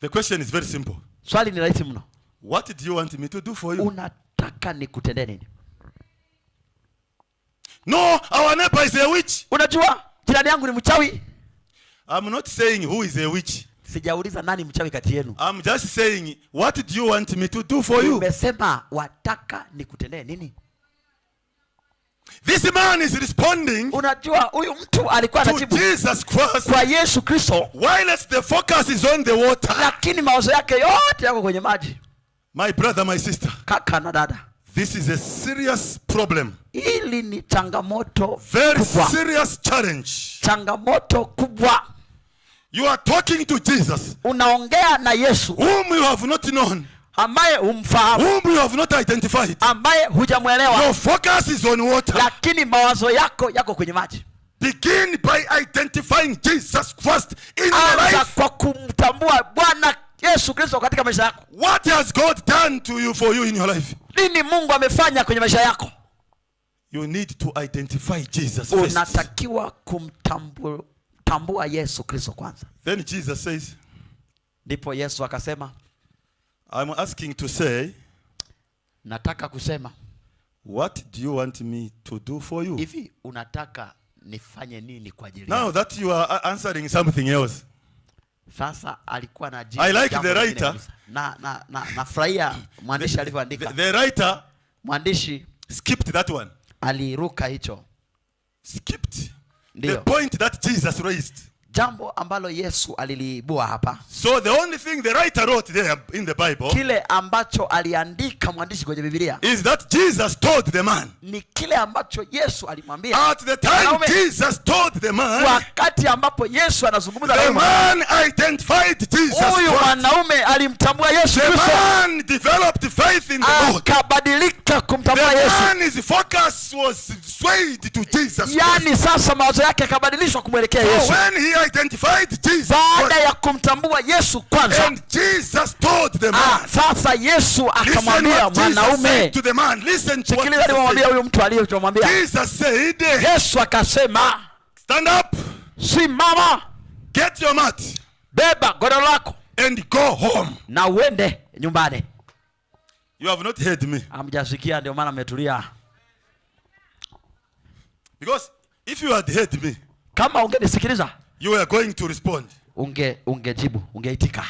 The question is very simple. Swali ni rahisi mno. What do you want me to do for you? Unataka nikutendee nini? No, our neighbor is a witch. Unajua jirani yangu ni mchawi. I'm not saying who is a witch. Sijauliza nani mchawi kati yenu. I'm just saying, what do you want me to do for you? Nimesema wataka nikutendee nini? This man is responding. Unajua huyu mtu alikuwa anajibu to Jesus Christ. Kwa Yesu Kristo. While the focus is on the water. Lakini mawazo yake yote yako kwenye maji. My brother, my sister. Kaka na dada. This is a serious problem. Hili ni changamoto very kubwa. Serious challenge. Changamoto kubwa. You are talking to Jesus. Unaongea na Yesu. Whom you have not known. Ambaye humfahamu. Whom you have not identified. Ambaye hujamuelewa. Your focus is on water. Lakini mawazo yako kwenye maji. Begin by identifying Jesus Christ in your life. Anza kwa kumtambua Bwana Yesu Kristo katika maisha yako. What has God done to you for you in your life? Nini Mungu amefanya kwenye maisha yako? You need to identify Jesus first. Unatakiwa kumtambua Yesu Kristo kwanza. Then Jesus says, ndipo Yesu akasema, I'm asking to say, nataka kusema, what do you want me to do for you? Hivi unataka nifanye nini kwa ajili yako? Now that you are answering something else. Sasa alikuwa anajibu. I like the writer. Nafurahia mwandishi alivyoandika. The writer mwandishi skipped that one. Aliruka hicho. Skipped the point that Jesus raised. Jambo ambalo Yesu aliliibua hapa. So the only thing the writer wrote there in the Bible, kile ambacho aliandika mwandishi kwenye Biblia, is that Jesus told the man. Ni kile ambacho Yesu alimwambia. At the time Jesus told the man, wakati ambapo Yesu anazungumza na the man identified Jesus. Huyu mwanaume alimtambua Yesu Kristo. The man developed faith in the Lord. Akabadilika kumtambua Yesu. The man's focus was swayed to Jesus. Yani sasa mawazo yake yakabadilishwa kumwelekea Yesu. So when he identified Jesus, baada ya kumtambua Yesu kwanza, and Jesus told the man, sasa Yesu akamwambia mwanaume, to the man, listen to what alimwambia huyu mtu aliyomwambia. Jesus said, Yesu akasema, stand up, simama, get your mat, beba godoro lako, and go home, na uende nyumbani. You have not heard me. Hamjasikia, ndio maana mmetulia. Because if you had heard me, kama ungenisikiliza, you were going to respond. Ungejibu, ungeitika.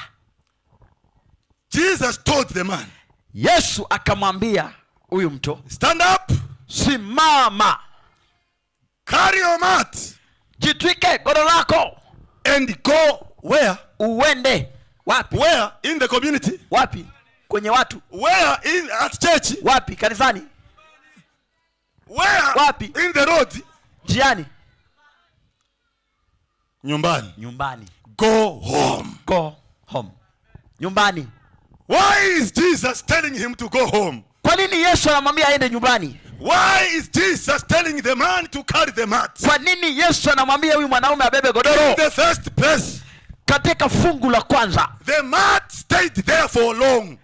Jesus told the man, Yesu akamwambia huyu mtu, stand up, simama, carry your mat, jitwike godoro lako, and go where? Uende wapi? Where? In the community. Wapi? Kwenye watu. Where? At church. Wapi? Kanisani. Where? Wapi? In the road. Jiani. Nyumbani. Go home. Go home. Nyumbani. Why is Jesus telling him to go home? Kwa nini Yesu anamwambia aende nyumbani? Why is Jesus telling the man to carry the mat? Kwa nini Yesu anamwambia huyu mwanaume abebe godoro? In the first place, katika fungu la kwanza, the mat stayed there for long.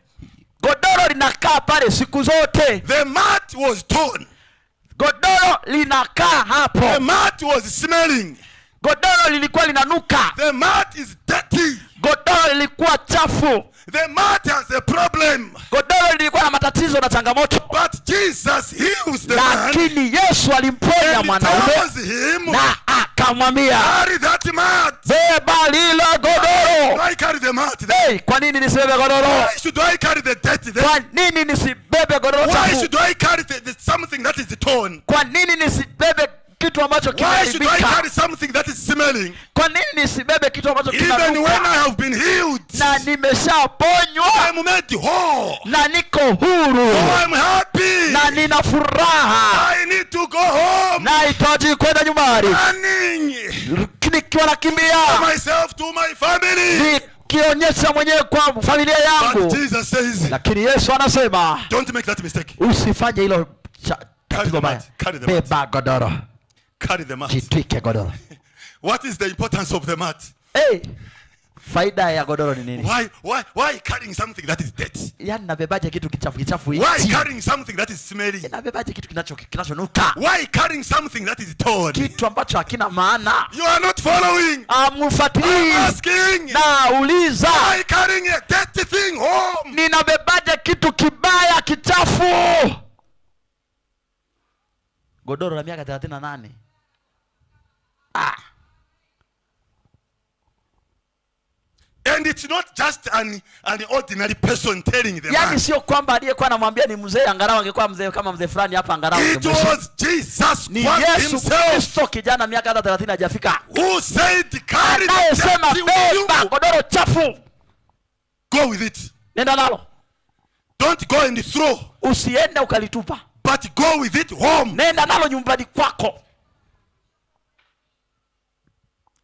Godoro linakaa pale siku zote. The mat was torn. Godoro linakaa hapo. The mat was smelling. Godoro lilikuwa linanuka. The mat is dirty. Godoro lilikuwa chafu. The mat has a problem. Godoro lilikuwa na matatizo na changamoto. But Jesus heals the man. Lakini Yesu alimponya mwanaume na akamwambia, carry that mat. Beba lile godoro. Why carry the mat? Hey, kwa nini nisibebe godoro? Why should I carry the dirty? Kwa nini nisibebe godoro chafu? Why should I carry something that is torn? Kwa nini nisibebe kitu ambacho kimeharibika? Why should I carry something that is smelling? Kwa nini nisibebe kitu ambacho kinanuka? Even when I have been healed, na nimeshaponywa, I'm made whole, na niko huru, so I'm happy, na nina furaha. I need to go home, nahitaji kwenda nyumbani, nikiwa nakimbia myself to my family, nikionyesha mwenyewe kwa familia yangu. But Jesus says, lakini Yesu anasema, don't make that mistake. Usifanye hilo tatizo baya. Beba godoro. Carry the mat. Jitwike godoro. What is the importance of the mat? Hey, faida ya godoro ni nini? Why carrying something that is dirty? Yani nabebaje kitu kichafu hichi? Why carrying something that is smelly? Nabebaje kitu kinachonuka? Why carrying something that is torn? Kitu ambacho hakina maana. You are not following. Amfuatilii. I'm asking. Nauliza. Why carrying a dirty thing home? Ninabebaje kitu kibaya kichafu? Godoro la miaka 38. it's not just an ordinary person telling the yani man. sio kwamba aliyekuwa anamwambia ni mzee, angalau angekuwa mzee kama mzee fulani hapa angalau. It was Jesus ni Christ Yesu himself Kristo, kijana miaka hata 30 hajafika, who said, carry the anayesema dirty with you. beba godoro chafu, Go with it. nenda nalo. Don't go and throw, Usiende ukalitupa, but go with it home. nenda nalo nyumbani kwako.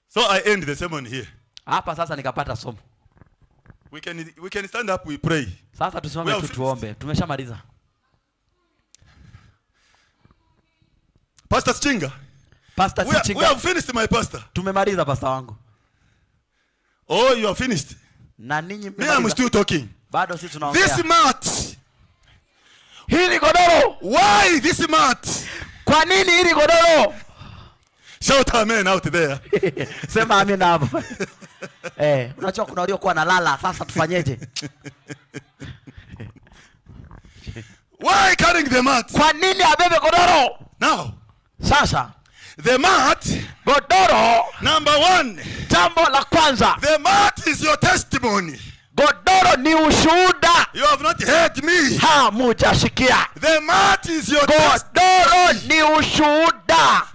So I end the sermon here. Hapa sasa nikapata somo. We can stand up, we pray. Sasa tusimame tu tuombe. Tumeshamaliza. Pastor Chinga. Pastor Chinga. We have finished, my pastor. Tumemaliza pastor wangu. Oh, you are finished. Na ninyi Me, I'm still talking. bado sisi tunaongea. This mat. Hili godoro. Why this mat? Kwa nini hili godoro? Shout amen out there. Sema amina hapo. Unajua kuna waliokuwa nalala, sasa tufanyeje? Why carrying the mat? Kwa nini abebe godoro? Now, Sasa the mat, godoro, number one. jambo la kwanza, The mat is your testimony. godoro ni ushuhuda. You have not heard me. Hamujasikia. The mat is your testimony. Godoro ni ushuhuda.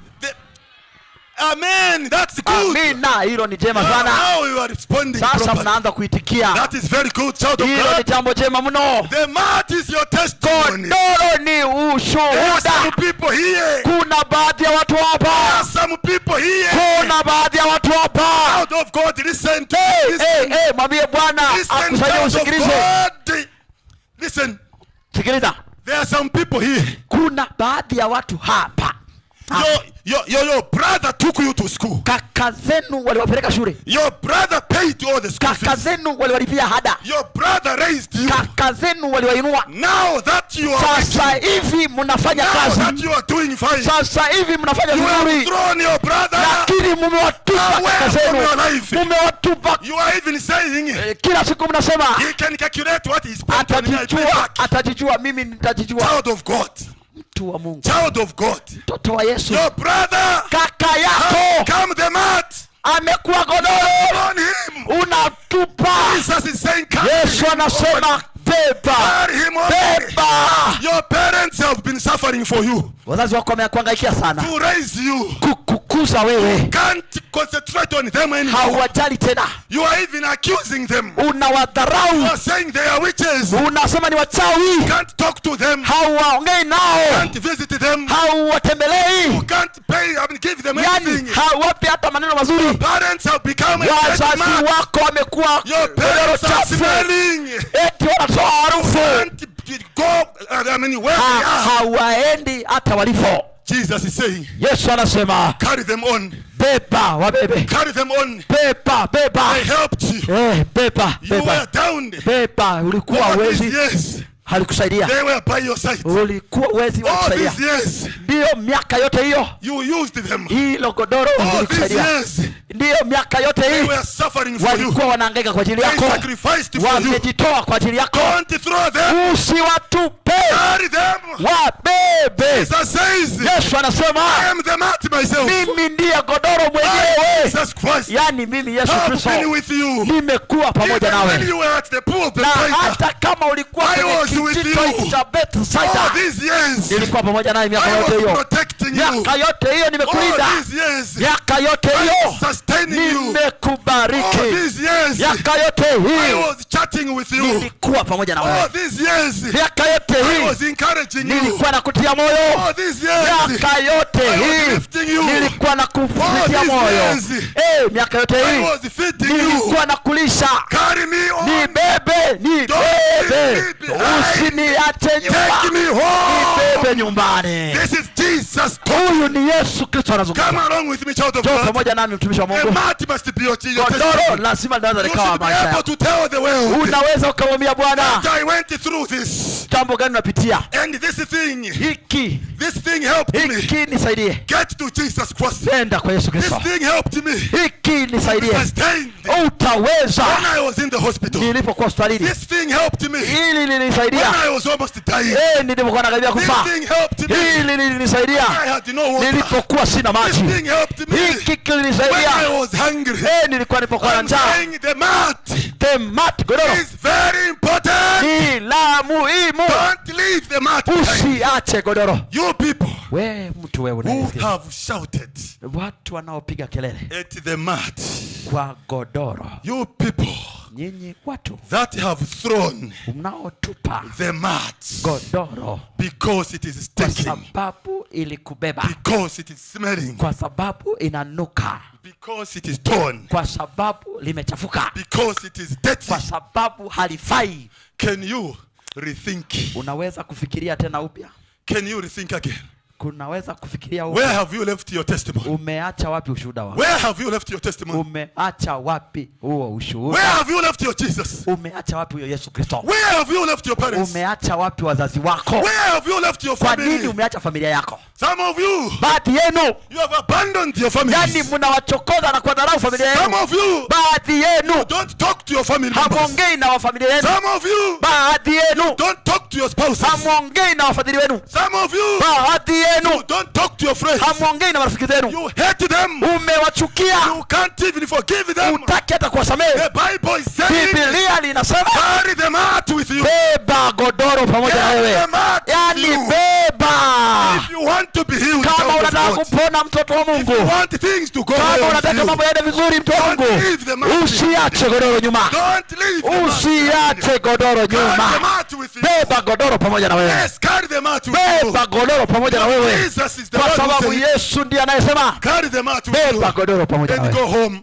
Amen. That's good. Amina, hilo ni jema sana. Now you are responding Sasa properly. mnaanza kuitikia. That is very good. Shout of Hilo ni God. jambo jema mno. The mat is your testimony. Godoro ni There are ushuhuda. some people here. Kuna baadhi ya watu There hapa. are some people here. Kuna baadhi ya watu hapa. Child of God, listen to Mwambie Bwana listen, akusaidie child of usikilize. God. Listen, Sikiliza. there are some people here. Kuna baadhi ya watu hapa. Your brother took you to school. Kaka zenu waliwapeleka shule. Your brother paid all the school Kaka fees. zenu waliwalipia ada. Your brother raised you. Kaka zenu waliwainua. Now that you are Sasa hivi mnafanya now that kazi. you are doing fine, Sasa hivi mnafanya you have vizuri. thrown your brother Lakini mmewatupa away kaka from zenu. your life. Mmewatupa. You are even saying Kila siku mnasema he can calculate what he spent on me. atajijua, mimi nitajijua. Child of God. Mtu wa Mungu. Child of God. Mtoto wa Yesu. Your brother Kaka yako come the mat amekuwa godoro. on him. Unatupa. Jesus is saying come. Yesu anasema beba. Carry him on. Beba. Your parents have been suffering for you. Wazazi wako wamekuangaikia sana. To raise you. Kukukuza wewe. Can't concentrate on them anymore. Hawajali tena. You are even accusing them. Unawadharau. You are saying they are witches. Unasema ni wachawi. Can't talk to them. Hawaongei nao. Can't visit them. Hawatembelei. You can't pay, give them Yani anything. hawapi hata maneno mazuri. Parents have become a Wazazi man. wako wamekuwa Your godoro parents are chafu. smelling. Eti wanatoa harufu. Can't go, where they are. Hawaendi hata walipo. Jesus is saying, Yesu anasema carry them on. beba, wabebe. Carry them on. Beba. I helped you. Beba. You were down. Beba, ulikuwa All these wezi. years, Halikusaidia. they were by your side. Ulikuwa wezi All wakusaidia. these years, Ndio miaka yote hiyo. you used them. Hilo godoro All these lilikusaidia. years, Ndio miaka yote they hii. were suffering for you. Walikuwa wanahangaika kwa ajili They yako. sacrificed for you. Wamejitoa kwa ajili yako. Don't throw them. Usiwatupe. Carry them. Wabebe. Jesus says, Yesu I anasema am the mat myself. mimi ndiye godoro I, mwenyewe. Jesus Christ, Yani mimi Yesu have Kristo been with you. nimekuwa pamoja Even when nawe. you were at the pool of Na Bethesda, hata kama ulikuwa I kwenye was with kijito you. hiki cha all Bethsaida, these years, nilikuwa pamoja nawe miaka I yote was hiyo. protecting you. Miaka yote hiyo All nimekulinda. these years, Miaka yote I hiyo was sustaining you. All nimekubariki. these years, Miaka yote I hii was chatting with you. nilikuwa pamoja na All wewe. these years, Miaka yote I was hii encouraging you. nilikuwa nakutia moyo. All these years, Miaka yote I was hii lifting you. nilikuwa All nakutia these moyo. years, Miaka yote I hii was feeding you. nilikuwa nakulisha. Carry me on. Nibebe. leave me behind. Usiniache nyuma. Take me home. Nibebe nyumbani. This is Jesus. Huyu ni Yesu Kristo anazungumza. Come along with me, child of Njoo God. pamoja nami mtumishi wa A Mungu. mat must be your Godoro testimony. lazima linaweza You likawa should be maisha able yako. to tell the world Unaweza ukamwambia Bwana, that I went through this. jambo gani unapitia? And this thing Hiki helped me. nisaidie. nisaidie. Get to Jesus Christ. Nenda kwa Yesu This Kristo. thing helped me. Hiki nisaidie. Sustained. Utaweza. When I was in the hospital. Nilipokuwa hospitalini. This thing helped me. Hili lilisaidia. When I was almost dying. Nilipokuwa nakaribia kufa. This thing helped me. Hili lilisaidia. I had no water. Nilipokuwa sina maji. This thing helped me. Hiki When kilinisaidia. I was hungry. Nilikuwa nipokuwa na I'm njaa. saying the mat The mat, godoro. is very important. Ni la muhimu. Don't leave the mat behind. Usiache godoro. You people Mtu wewe who unayesikia. have shouted Watu wanaopiga kelele at the mat. kwa godoro. You people Nyinyi watu that have thrown mnaotupa the mat godoro because it is kwa stinking, sababu ilikubeba, because it is smelling, kwa sababu inanuka, because it is torn, kwa sababu limechafuka, because it is dirty. kwa sababu halifai. Can you rethink? Unaweza kufikiria tena upya. Can you rethink again? Kunaweza kufikiria Where upya. have you left your testimony? Umeacha wapi ushuhuda wako? Where have you left your testimony? Umeacha wapi huo Where ushuhuda? have you left your Jesus? Umeacha wapi huyo Yesu Kristo? Where have you left your parents? Umeacha wapi wazazi wako? Where have you left your Kwa nini family? umeacha familia yako? Some of you, Baadhi yenu, you have abandoned your yani families. mnawachokoza na kuwadharau familia Some yenu. of you, Baadhi yenu don't talk to your family members. hamwongei na wafamilia yenu. Some of you, Baadhi yenu don't talk to your spouses. hamwongei na wafadhili wenu. Some of you, Baadhi yenu don't talk to your friends. hamwongei na marafiki zenu. You hate them. Umewachukia, You can't even forgive them. hutaki hata kuwasamehe. The Bible is saying, Biblia linasema carry the mat with you. beba godoro pamoja na Carry the wewe. mat with Yani you. beba. If you want to be healed, Kama child of unataka God, kupona mtoto wa if you Mungu, want things to go kama well with unataka you, mambo yaende vizuri, mtu wa don't Mungu, leave the mat. usiache godoro nyuma. Don't leave the mat. Usiache godoro Carry the nyuma. mat with you. Beba godoro pamoja na wewe. Yes, carry the mat with you. Beba godoro pamoja na wewe, Jesus is the kwa one who sababu said, Yesu ndiye anayesema carry the mat with beba you. godoro pamoja na And wewe. go home.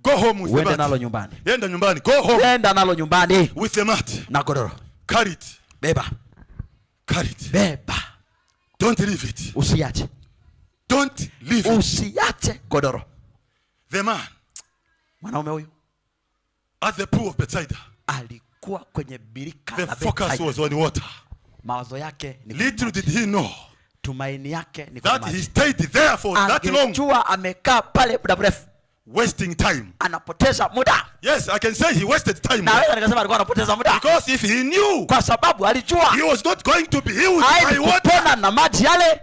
Go home with the Uende mat. nalo nyumbani. Enda nyumbani. Go home Enda nalo nyumbani with the mat. na godoro. Carry it. Beba. Carry it. Beba. Don't leave it. Usiache. Don't leave it. Usiache godoro. The man Mwanaume huyu at the pool of Bethsaida, alikuwa kwenye birika the la focus Bethsaida. was on water. Mawazo yake ni Little did he know tumaini yake ni kwa that he maji. stayed there for that long, Angejua amekaa pale muda mrefu, wasting time. anapoteza muda. Yes, I can say he wasted time. Naweza nikasema alikuwa anapoteza muda, Because if he knew kwa sababu alijua he was not going to be healed by haidi water, kupona na maji yale,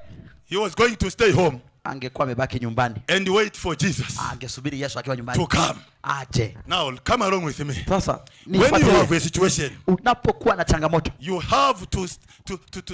he was going to stay home angekuwa amebaki nyumbani, and wait for Jesus angesubiri Yesu akiwa to nyumbani come. aje. Now, come along with me. Sasa When you have nifuatilie. a situation, Unapokuwa na changamoto, you have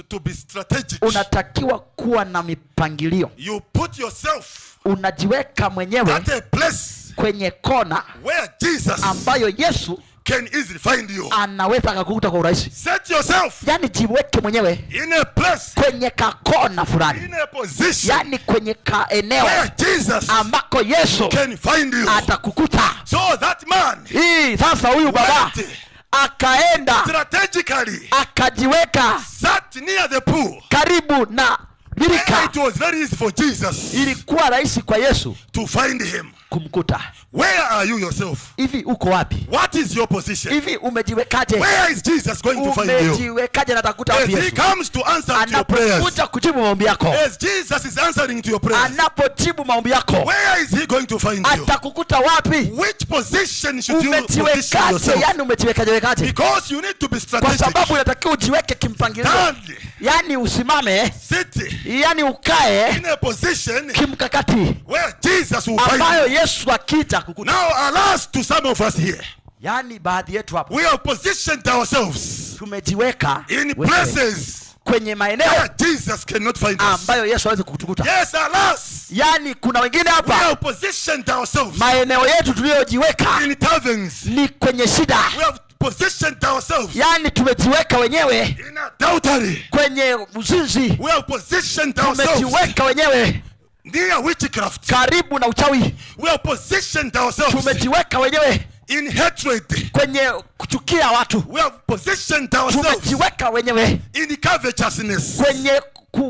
to be strategic. unatakiwa kuwa na mipangilio. You put yourself Unajiweka mwenyewe at a place kwenye kona where Jesus ambayo Yesu can easily find you. anaweza akakukuta kwa urahisi. Set yourself Yani jiweke mwenyewe in a place, kwenye kakona fulani, in a position yani kwenye kaeneo where Jesus ambako Yesu can find you. atakukuta. So that man Hii sasa huyu baba went akaenda strategically, akajiweka sat near the pool. karibu na birika. It was very easy for Jesus Ilikuwa rahisi kwa Yesu to find him. kumkuta. Where are you yourself? Hivi uko wapi? What is your position? Hivi umejiwekaje? Where is Jesus going to find you? Umejiwekaje na atakuta As wapi he Yesu? comes to answer to your prayers, Anapokuja kujibu maombi yako, as Jesus is answering to your prayers, anapojibu maombi yako, where is he going to find you? atakukuta wapi? Which position should you position Umejiwekaje? yourself? Yani umejiwekaje? Because you need to be Kwa strategic. sababu unatakiwa ujiweke kimpangilio, Stand, yani usimame, sit yani ukae in a position kimkakati where Jesus will find ambayo you. Yesu akija kukuta. Now, alas to some of us here, Yani baadhi yetu hapa we have positioned ourselves tumejiweka in wenyewe places kwenye maeneo where Jesus cannot find us. ambayo Yesu hawezi kutukuta. Yes, alas, Yani kuna wengine we hapa have positioned ourselves maeneo yetu tuliyojiweka in taverns. ni kwenye shida. We have positioned ourselves Yani tumejiweka wenyewe in adultery. kwenye uzinzi, We have positioned ourselves tumejiweka wenyewe near witchcraft. karibu na uchawi, We have positioned ourselves tumejiweka wenyewe in hatred. kwenye kuchukia watu. We have positioned ourselves Tumejiweka wenyewe in covetousness. kwenye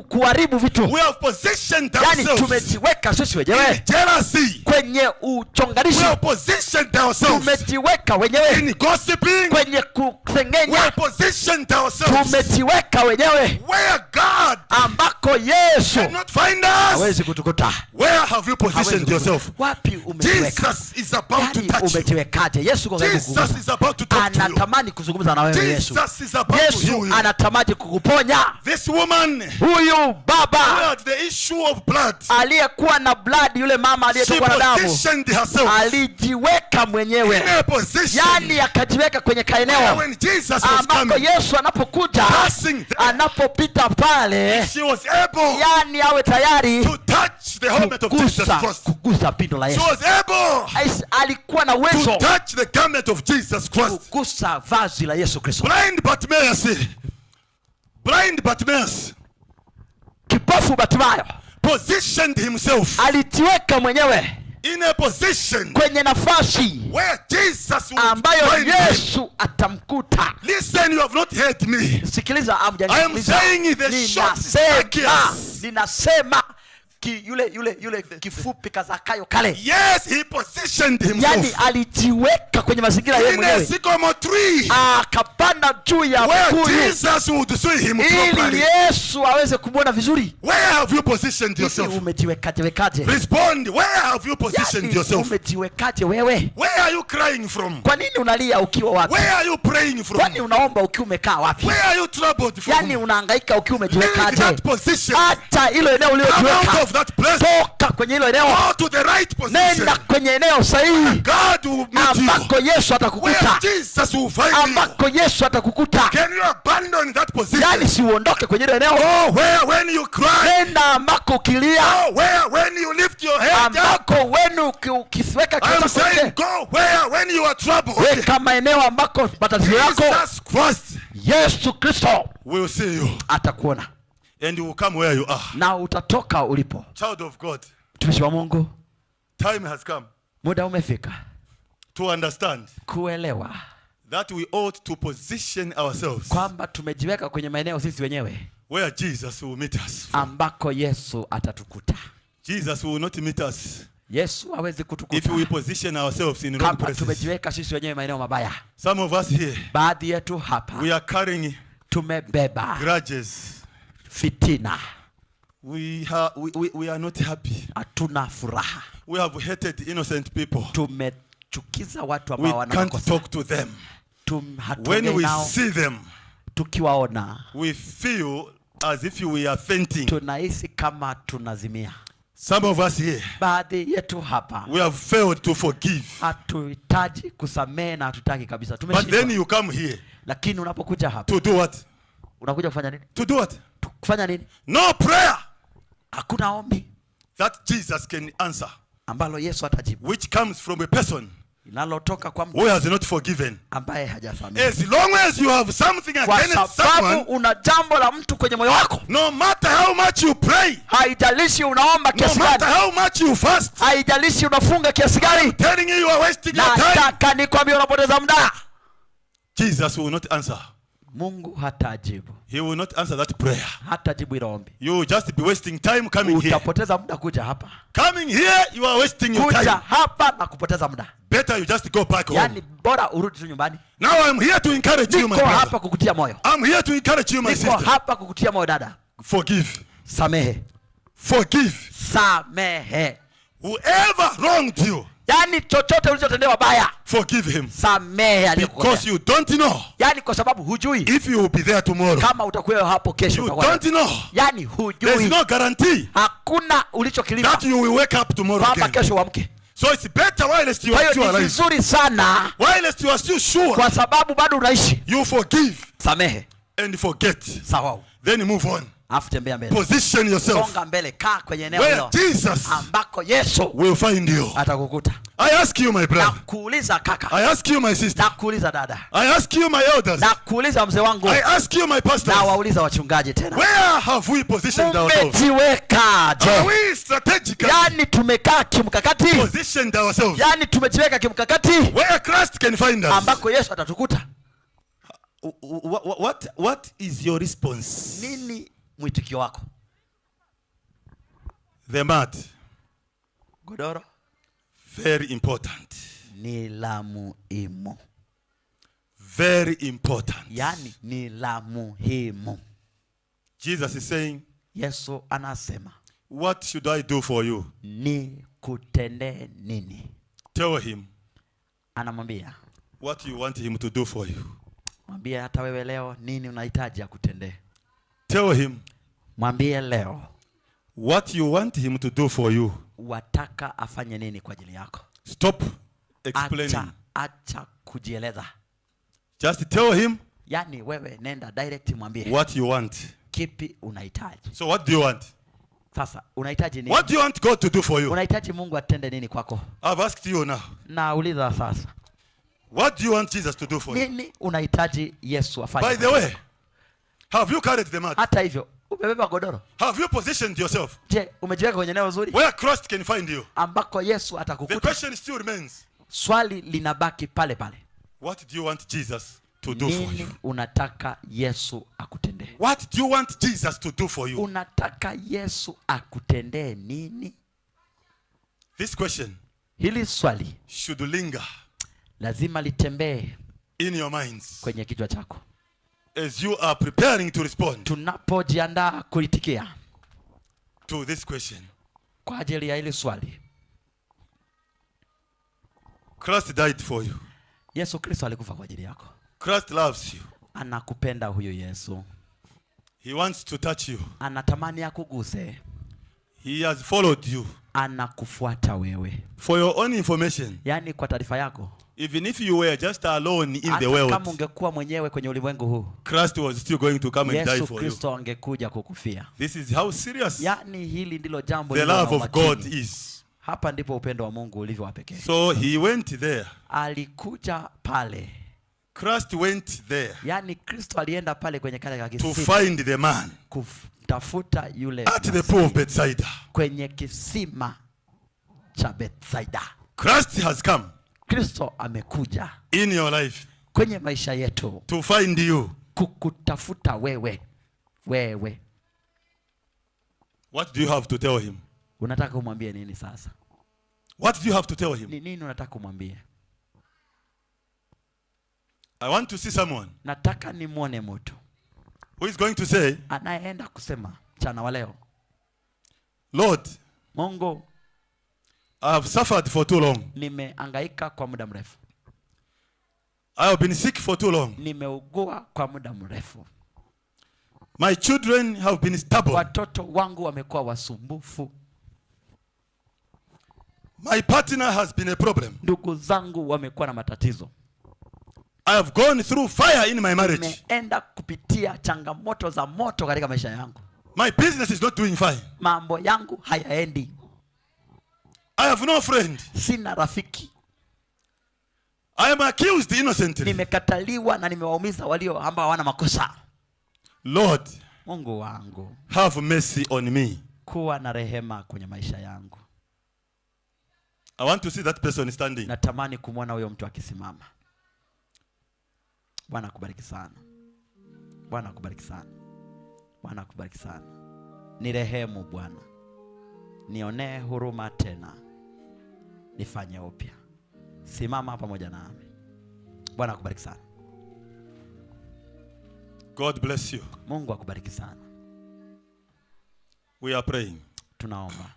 kuharibu vitu. We have positioned Yani ourselves tumejiweka sisi wenyewe in jealousy. kwenye We uchonganishi. have positioned ourselves Tumejiweka wenyewe in gossiping. kwenye We kusengenya. have positioned ourselves Tumejiweka wenyewe where God ambako Yesu cannot find us. hawezi kutukuta. Where have you positioned yourself? Wapi umejiweka? Jesus is about to Yani touch you. umejiwekaje? Yesu kwa Jesus is about to talk to you. anatamani kuzungumza na wewe. Yesu Jesus is about to heal Yesu you. anatamani kukuponya. This woman Huyu who baba had the issue of blood, aliyekuwa na blood, yule mama she aliyetokwa na damu, positioned herself alijiweka in mwenyewe, a position yani akajiweka kwenye where kaeneo when Jesus was ambako coming, Yesu anapokuja, passing there, anapopita pale, she was able yani awe tayari to touch the helmet of Jesus Christ. kugusa pindo la She Yesu. was able Alikuwa na to uwezo touch the garment of Jesus Christ. kugusa vazi la Yesu Kristo. Blind Bartimaeus Kipofu Bartimayo positioned himself alijiweka mwenyewe in a position kwenye nafasi where Jesus would ambayo find him. Yesu atamkuta. Listen, you have not heard me. Sikiliza, I am saying the short Zacchaeus. ninasema yule kifupi kazakayo kale. Yes, he positioned himself Yani alijiweka kwenye mazingira yeye in a mwenyewe, sycamore tree akapanda juu ya where mkuyu Jesus would see him ili properly. Yesu aweze kumwona vizuri. Where have you positioned Hivi yourself? umejiwekaje? Respond. Where have you positioned Yani yourself? umejiwekaje wewe? Where are you crying from? Kwa nini unalia ukiwa wapi? Where are you praying from? Kwani unaomba ukiwa umekaa wapi? Where are you troubled from? Yani unahangaika ukiwa Leave umejiwekaje? that position. Acha hilo eneo Come out uliojiweka, of that place. toka kwenye hilo eneo, Go to the right position. nenda kwenye eneo sahihi God will meet you. ambako Yesu Where atakukuta, Jesus will find you. ambako Yesu atakukuta. Can you abandon that position? Yani si uondoke kwenye hilo eneo, Oh, where when you cry? nenda ambako ukilia, Oh, where when you lift your head up? ambako wenu ukisiweka I am kichwa saying chake. go where when you are troubled. Weka maeneo ambako matatizo yako Jesus Christ Yesu Kristo will see you atakuona and you will come where you are. na utatoka ulipo. Child of God, Mtumishi wa Mungu, time has come muda umefika to understand kuelewa that we ought to position ourselves kwamba tumejiweka kwenye maeneo sisi wenyewe where Jesus will meet us. ambako Yesu atatukuta. Jesus will not meet us Yesu hawezi if kutukuta we position ourselves in wrong kama places. tumejiweka sisi wenyewe maeneo mabaya. Some of us here, Baadhi yetu hapa we are carrying tumebeba grudges. fitina, We are not happy. hatuna furaha, We have hated innocent people. tumechukiza watu We ambao can't wanakosa. talk to them. When Hatuongei we nao, see them, tukiwaona we feel as if we are fainting. tunahisi kama tunazimia. Some of us here, Baadhi yetu hapa we have failed to forgive. hatuhitaji kusamehe na hatutaki kabisa, But then tumeshindwa. you come here Lakini unapokuja hapa to do what? unakuja kufanya nini? To do what? Kufanya nini? No prayer Hakuna ombi that Jesus can answer, ambalo Yesu atajibu, which comes from a person linalotoka kwa mtu who has not forgiven. ambaye hajasamehe. As long as you have something Kwa against sababu someone, una jambo la mtu kwenye moyo wako, no matter how much you pray, haijalishi unaomba no kiasi matter gani, how much you fast, haijalishi unafunga kiasi gani, telling you are wasting your time, nataka nikwambie unapoteza muda. Jesus will not answer. Mungu hatajibu, He will not answer that prayer. hatajibu hilo ombi. You will just be wasting time coming here. Utapoteza muda kuja hapa, Coming here, you are wasting your kuja time. hapa na kupoteza muda. Better you just go back home. Yani bora urudi tu nyumbani. Now I'm here to encourage you, my Niko brother. hapa kukutia moyo, I'm here to encourage you, my niko sister. hapa kukutia moyo dada. Forgive. Samehe, Forgive. samehe. Whoever wronged you, Yani chochote ulichotendewa baya, forgive him. samehe aliyokukosea. Because you don't know Yani kwa sababu hujui if you will be there tomorrow. kama utakuwa hapo kesho. You utakuwa don't know. yani There's hujui, no guarantee hakuna ulichokilipa that you will wake up tomorrow kwamba again. kesho uamke. So it's better whilst you Kwa are hiyo still ni alive. vizuri sana, Whilst you are still sure, kwa sababu bado unaishi, you forgive samehe, and forget. sahau, Then move on. Alafu tembea mbele. Position yourself. Songa mbele, kaa kwenye eneo Where hilo Jesus ambako Yesu will find you. atakukuta. I ask you, my brother. Nakuuliza kaka. I ask you, my sister. Nakuuliza dada. I ask you, my elders. Nakuuliza mzee wangu. I ask you, my pastors. Na wauliza wachungaji tena. Where have we positioned ourselves? Tumejiwekaje? Are we strategically Yani tumekaa kimkakati? positioned ourselves? Yani tumejiweka kimkakati? Where Christ can find us? Ambako Yesu atatukuta. What is your response? Nini mwitikio wako? The mat. Godoro. Very important. Ni la muhimu. Very important. Yani ni la muhimu. Jesus is saying, Yesu anasema, what should I do for you? ni kutendee nini? Tell him Anamwambia, what you want him to do for you. mwambie hata wewe leo nini unahitaji akutendee. Tell him Mwambie leo what you want him to do for you. wataka afanye nini kwa ajili yako. Stop explaining. Acha kujieleza. Just tell him Yani wewe nenda direct mwambie what you want. kipi unahitaji. So what do you want? Sasa unahitaji nini? What do you want God to do for you? Unahitaji Mungu atende nini kwako? I've asked you now. Nauliza sasa. What do you want Jesus to do for you? Nini unahitaji Yesu afanye? By the way, have you carried the mat? Hata hivyo, umebeba godoro? Have you positioned yourself Je, umejiweka kwenye eneo zuri where Christ can find you? ambako Yesu The atakukuta? question still remains. Swali linabaki pale pale. What do you want Jesus to do for Nini you? unataka Yesu akutendee? What do you want Jesus to do for you? Unataka Yesu akutendee nini? This question Hili swali should linger lazima litembee in your minds kwenye kichwa chako as you are preparing to respond tunapojiandaa kulitikia to this question. kwa ajili ya hili swali. Christ died for you. Yesu Kristo alikufa kwa ajili yako. Christ loves you. Anakupenda huyo Yesu. He wants to touch you. Anatamani akuguse. He has followed you. Anakufuata wewe. For your own information, Yani kwa taarifa yako, even if you were just alone in the hata kama world, ungekuwa mwenyewe kwenye ulimwengu huu, Christ was still going to come and die Yesu for you. Kristo angekuja kukufia. This is how serious Yani hili ndilo jambo the lililo na love of God umakini. is. Hapa ndipo upendo wa Mungu ulivyo wa pekee. So he went there. Alikuja pale. Christ went there Yani Kristo alienda pale kwenye kale ka to kisima find the man kutafuta yule at the Masihi. pool of Bethsaida. Kwenye kisima cha Bethsaida. Christ has come Kristo amekuja in your life kwenye maisha yetu to find you. kukutafuta wewe. Wewe What do you have to tell him? unataka kumwambia nini sasa? What do you have to tell him? Ni nini unataka kumwambia? I want to see someone Nataka nimwone mtu who is going to say, anayeenda kusema mchana wa leo, Lord, Mungu, I have suffered for too long. nimehangaika kwa muda mrefu. I have been sick for too long. Nimeugua kwa muda mrefu. My children have been stubborn. Watoto wangu wamekuwa wasumbufu. My partner has been a problem. Ndugu zangu wamekuwa na matatizo. I have gone through fire in my marriage. Nimeenda kupitia changamoto za moto katika maisha yangu. My business is not doing fine. Mambo yangu hayaendi. I have no friend. Sina rafiki. I am accused innocently. Nimekataliwa na nimewaumiza walio ambao hawana makosa. Lord, Mungu wangu, have mercy on me. kuwa na rehema kwenye maisha yangu. I want to see that person standing. Natamani kumwona huyo mtu akisimama. Bwana akubariki sana. Bwana akubariki sana. Bwana akubariki sana. Ni rehemu Bwana. Nionee huruma tena. Nifanye upya. Simama pamoja nami. Bwana akubariki sana. God bless you. Mungu akubariki sana. We are praying. Tunaomba.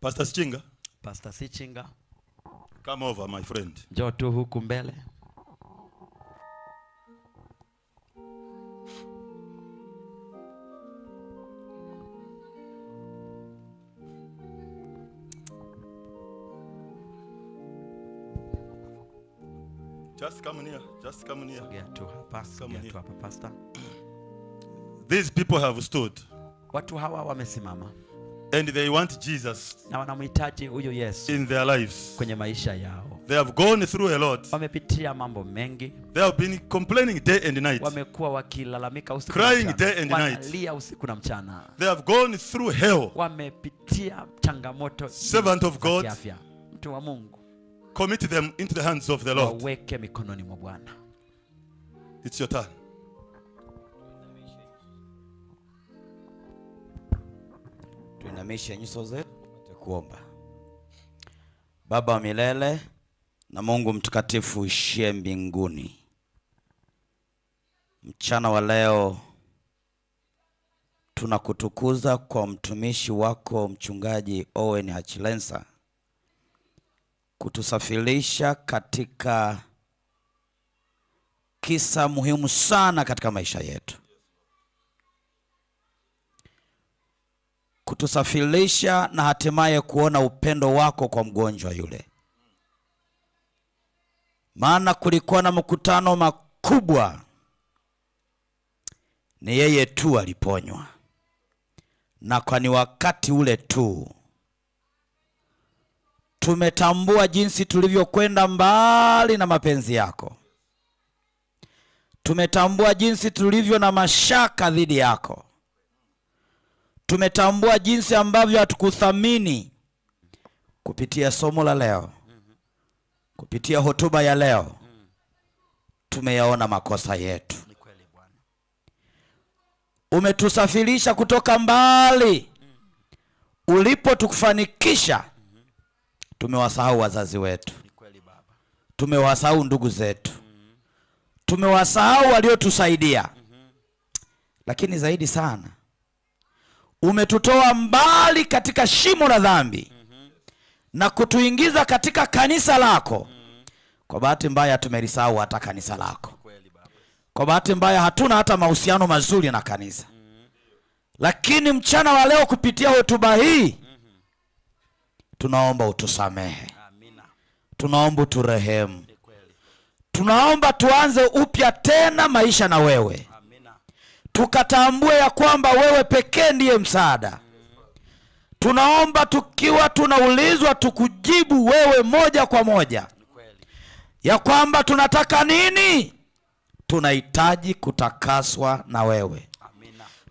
Pastor Sichinga, Pastor Sichinga, come over, my friend. njoo tu huku mbele. Just come near. Just come near. Sogea tu hapa, sogea tu hapa pastor. These people have stood. Watu hawa wamesimama. And they want Jesus na wanamhitaji huyo Yesu in their lives. kwenye maisha yao. They have gone through a lot. Wamepitia mambo mengi. They have been complaining day and night. Wamekuwa wakilalamika usiku crying na day mchana. and night. Wanalia usiku na mchana. They have gone through hell. Wamepitia changamoto. Servant of God, mtu wa Mungu, commit them into the hands of the Lord. waweke mikononi mwa Bwana. It's your turn. Tuinamishe nyuso zetu kuomba. Baba wa milele na Mungu mtakatifu uishie mbinguni, mchana wa leo tunakutukuza kwa mtumishi wako mchungaji Owen Hachilensa kutusafirisha katika kisa muhimu sana katika maisha yetu, kutusafirisha na hatimaye kuona upendo wako kwa mgonjwa yule. Maana kulikuwa na mkutano makubwa, ni yeye tu aliponywa, na kwa ni wakati ule tu tumetambua jinsi tulivyokwenda mbali na mapenzi yako. Tumetambua jinsi tulivyo na mashaka dhidi yako. Tumetambua jinsi ambavyo hatukuthamini. Kupitia somo la leo, kupitia hotuba ya leo, tumeyaona makosa yetu. Umetusafirisha kutoka mbali. Ulipo tukufanikisha, tumewasahau wazazi wetu, tumewasahau ndugu zetu, tumewasahau waliotusaidia. Lakini zaidi sana, umetutoa mbali katika shimo la dhambi na kutuingiza katika kanisa lako. Kwa bahati mbaya tumelisahau hata kanisa lako. Kwa bahati mbaya hatuna hata mahusiano mazuri na kanisa. Lakini mchana wa leo kupitia hotuba hii, tunaomba utusamehe. Tunaomba uturehemu. Tunaomba tuanze upya tena maisha na wewe. Tukatambue ya kwamba wewe pekee ndiye msaada. Tunaomba tukiwa tunaulizwa tukujibu wewe moja kwa moja, ya kwamba tunataka nini? Tunahitaji kutakaswa na wewe.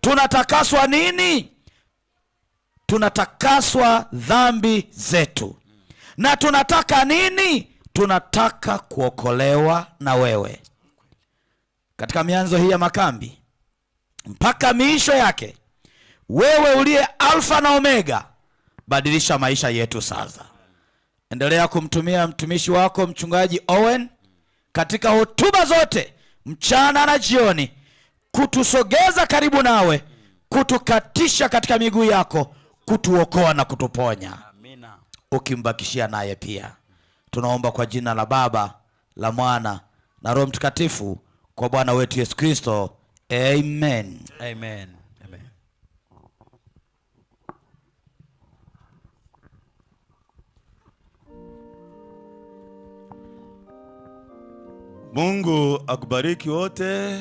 Tunatakaswa nini? Tunatakaswa dhambi zetu. Na tunataka nini? Tunataka kuokolewa na wewe. Katika mianzo hii ya makambi mpaka miisho yake, wewe uliye Alfa na Omega, badilisha maisha yetu sasa. Endelea kumtumia mtumishi wako mchungaji Owen katika hotuba zote, mchana na jioni, kutusogeza karibu nawe, kutukatisha katika miguu yako, kutuokoa na kutuponya. Ukimbakishia naye pia. Tunaomba kwa jina la Baba, la Mwana na Roho Mtakatifu, kwa Bwana wetu Yesu Kristo. Amen. Amen. Amen. Mungu akubariki wote.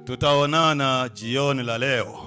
Tutaonana jioni la leo.